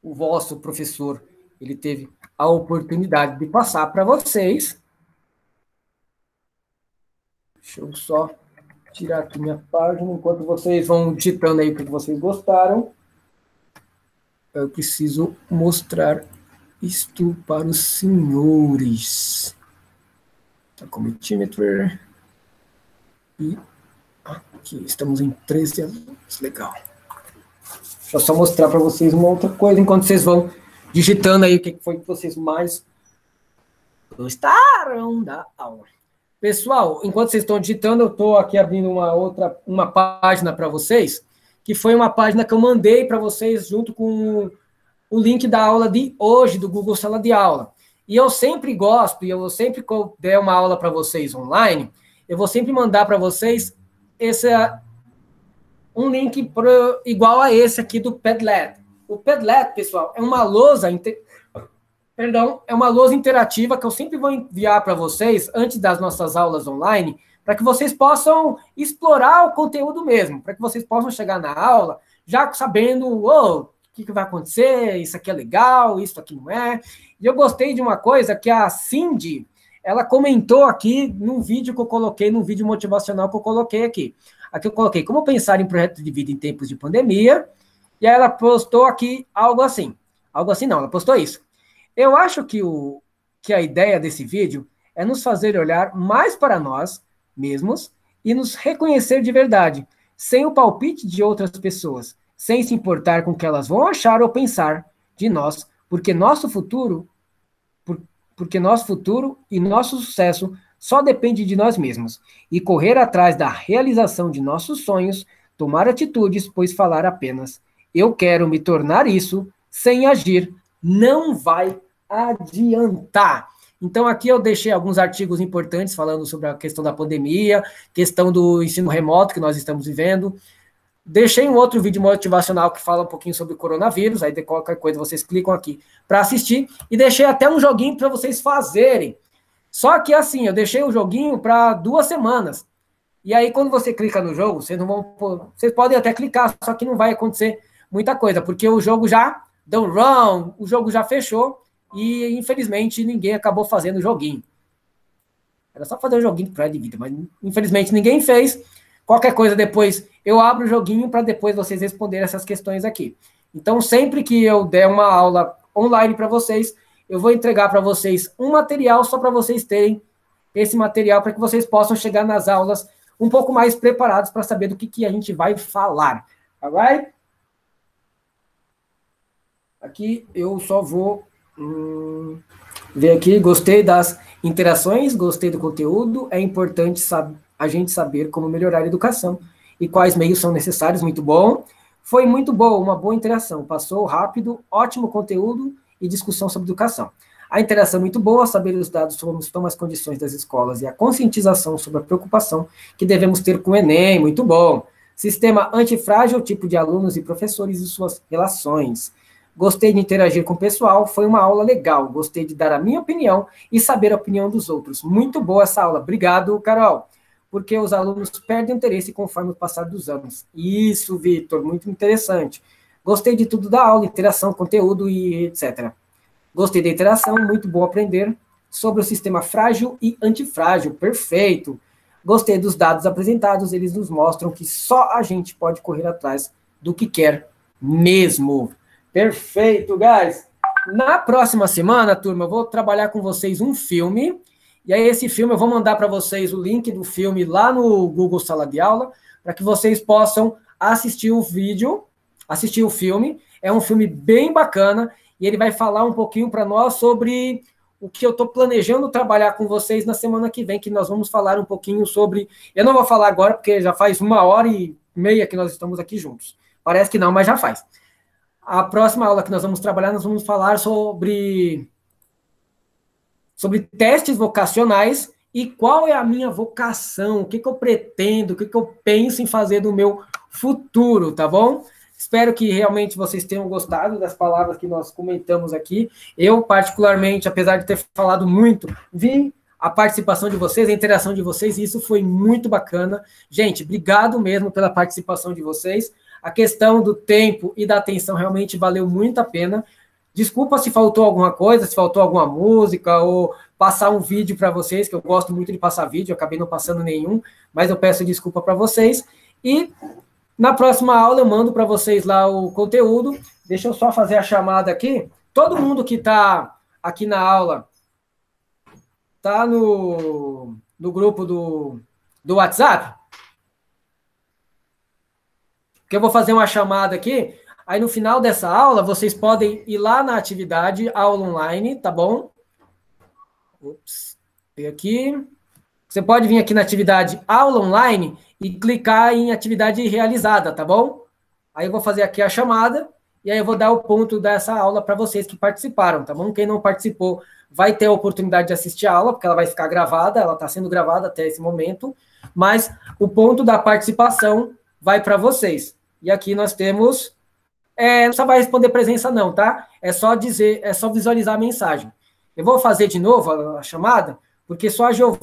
o vosso professor, ele teve a oportunidade de passar para vocês. Deixa eu só tirar aqui minha página, enquanto vocês vão digitando aí o que vocês gostaram. Eu preciso mostrar isto para os senhores. Tacometer. E aqui, estamos em 13 alunos. Legal. Deixa eu só mostrar para vocês uma outra coisa, enquanto vocês vão digitando aí o que foi que vocês mais gostaram da aula. Pessoal, enquanto vocês estão digitando, eu estou aqui abrindo uma página para vocês, que foi uma página que eu mandei para vocês junto com o link da aula de hoje, do Google Sala de Aula. E eu sempre gosto, e eu sempre que eu der uma aula para vocês online, eu vou sempre mandar para vocês um link igual a esse aqui do Padlet. O Padlet, pessoal, é uma lousa interativa que eu sempre vou enviar para vocês antes das nossas aulas online, para que vocês possam explorar o conteúdo mesmo, para que vocês possam chegar na aula já sabendo o que vai acontecer, isso aqui é legal, isso aqui não é. E eu gostei de uma coisa que a Cindy, ela comentou aqui num vídeo que eu coloquei, num vídeo motivacional que eu coloquei aqui. Aqui eu coloquei como pensar em projeto de vida em tempos de pandemia, e aí ela postou aqui algo assim. Algo assim não, ela postou isso. Eu acho que a ideia desse vídeo é nos fazer olhar mais para nós mesmos e nos reconhecer de verdade, sem o palpite de outras pessoas, sem se importar com o que elas vão achar ou pensar de nós, porque nosso futuro e nosso sucesso só depende de nós mesmos. E correr atrás da realização de nossos sonhos, tomar atitudes, pois falar apenas eu quero me tornar isso, sem agir, não vai adiantar. Então, aqui eu deixei alguns artigos importantes falando sobre a questão da pandemia, questão do ensino remoto que nós estamos vivendo. Deixei um outro vídeo motivacional que fala um pouquinho sobre o coronavírus, aí de qualquer coisa vocês clicam aqui para assistir, e deixei até um joguinho para vocês fazerem. Só que assim, eu deixei o joguinho para 2 semanas. E aí, quando você clica no jogo, vocês podem até clicar, só que não vai acontecer muita coisa, porque o jogo já deu run, o jogo já fechou, e infelizmente ninguém acabou fazendo o joguinho. Era só fazer um joguinho de projeto de vida, mas infelizmente ninguém fez. Qualquer coisa depois eu abro o joguinho para depois vocês responderem essas questões aqui. Então, sempre que eu der uma aula online para vocês, eu vou entregar para vocês um material só para vocês terem esse material, para que vocês possam chegar nas aulas um pouco mais preparados para saber do que a gente vai falar. Alright? Aqui eu só vou ver aqui. Gostei das interações, gostei do conteúdo. É importante a gente saber como melhorar a educação e quais meios são necessários. Muito bom. Foi muito bom, uma boa interação. Passou rápido, ótimo conteúdo e discussão sobre educação. A interação é muito boa, saber os dados sobre as condições das escolas e a conscientização sobre a preocupação que devemos ter com o Enem. Muito bom. Sistema antifrágil, tipo de alunos e professores e suas relações. Gostei de interagir com o pessoal, foi uma aula legal. Gostei de dar a minha opinião e saber a opinião dos outros. Muito boa essa aula. Obrigado, Carol. Porque os alunos perdem interesse conforme o passar dos anos. Isso, Vitor, muito interessante. Gostei de tudo da aula, interação, conteúdo e etc. Gostei da interação, muito bom aprender sobre o sistema frágil e antifrágil. Perfeito. Gostei dos dados apresentados, eles nos mostram que só a gente pode correr atrás do que quer mesmo. Perfeito, guys. Na próxima semana, turma, eu vou trabalhar com vocês um filme. E aí, esse filme, eu vou mandar para vocês o link do filme lá no Google Sala de Aula, para que vocês possam assistir o vídeo, assistir o filme. É um filme bem bacana, e ele vai falar um pouquinho para nós sobre o que eu estou planejando trabalhar com vocês na semana que vem, que nós vamos falar um pouquinho sobre... Eu não vou falar agora, porque já faz 1h30 que nós estamos aqui juntos. Parece que não, mas já faz. A próxima aula que nós vamos trabalhar, nós vamos falar sobre sobre testes vocacionais e qual é a minha vocação, o que eu pretendo, o que eu penso em fazer no meu futuro, tá bom? Espero que realmente vocês tenham gostado das palavras que nós comentamos aqui. Eu, particularmente, apesar de ter falado muito, vi a participação de vocês, a interação de vocês, e isso foi muito bacana. Gente, obrigado mesmo pela participação de vocês. A questão do tempo e da atenção realmente valeu muito a pena. Desculpa se faltou alguma coisa, se faltou alguma música, ou passar um vídeo para vocês, que eu gosto muito de passar vídeo, eu acabei não passando nenhum, mas eu peço desculpa para vocês. E na próxima aula eu mando para vocês lá o conteúdo. Deixa eu só fazer a chamada aqui. Todo mundo que está aqui na aula está no grupo do WhatsApp? Porque eu vou fazer uma chamada aqui. Aí, no final dessa aula, vocês podem ir lá na atividade aula online, tá bom? Ups, veio aqui. Você pode vir aqui na atividade aula online e clicar em atividade realizada, tá bom? Aí eu vou fazer aqui a chamada e aí eu vou dar o ponto dessa aula para vocês que participaram, tá bom? Quem não participou vai ter a oportunidade de assistir a aula, porque ela vai ficar gravada, ela está sendo gravada até esse momento, mas o ponto da participação vai para vocês. E aqui nós temos... não só vai responder presença não, tá? É só dizer, é só visualizar a mensagem. Eu vou fazer de novo a chamada, porque só a Giovana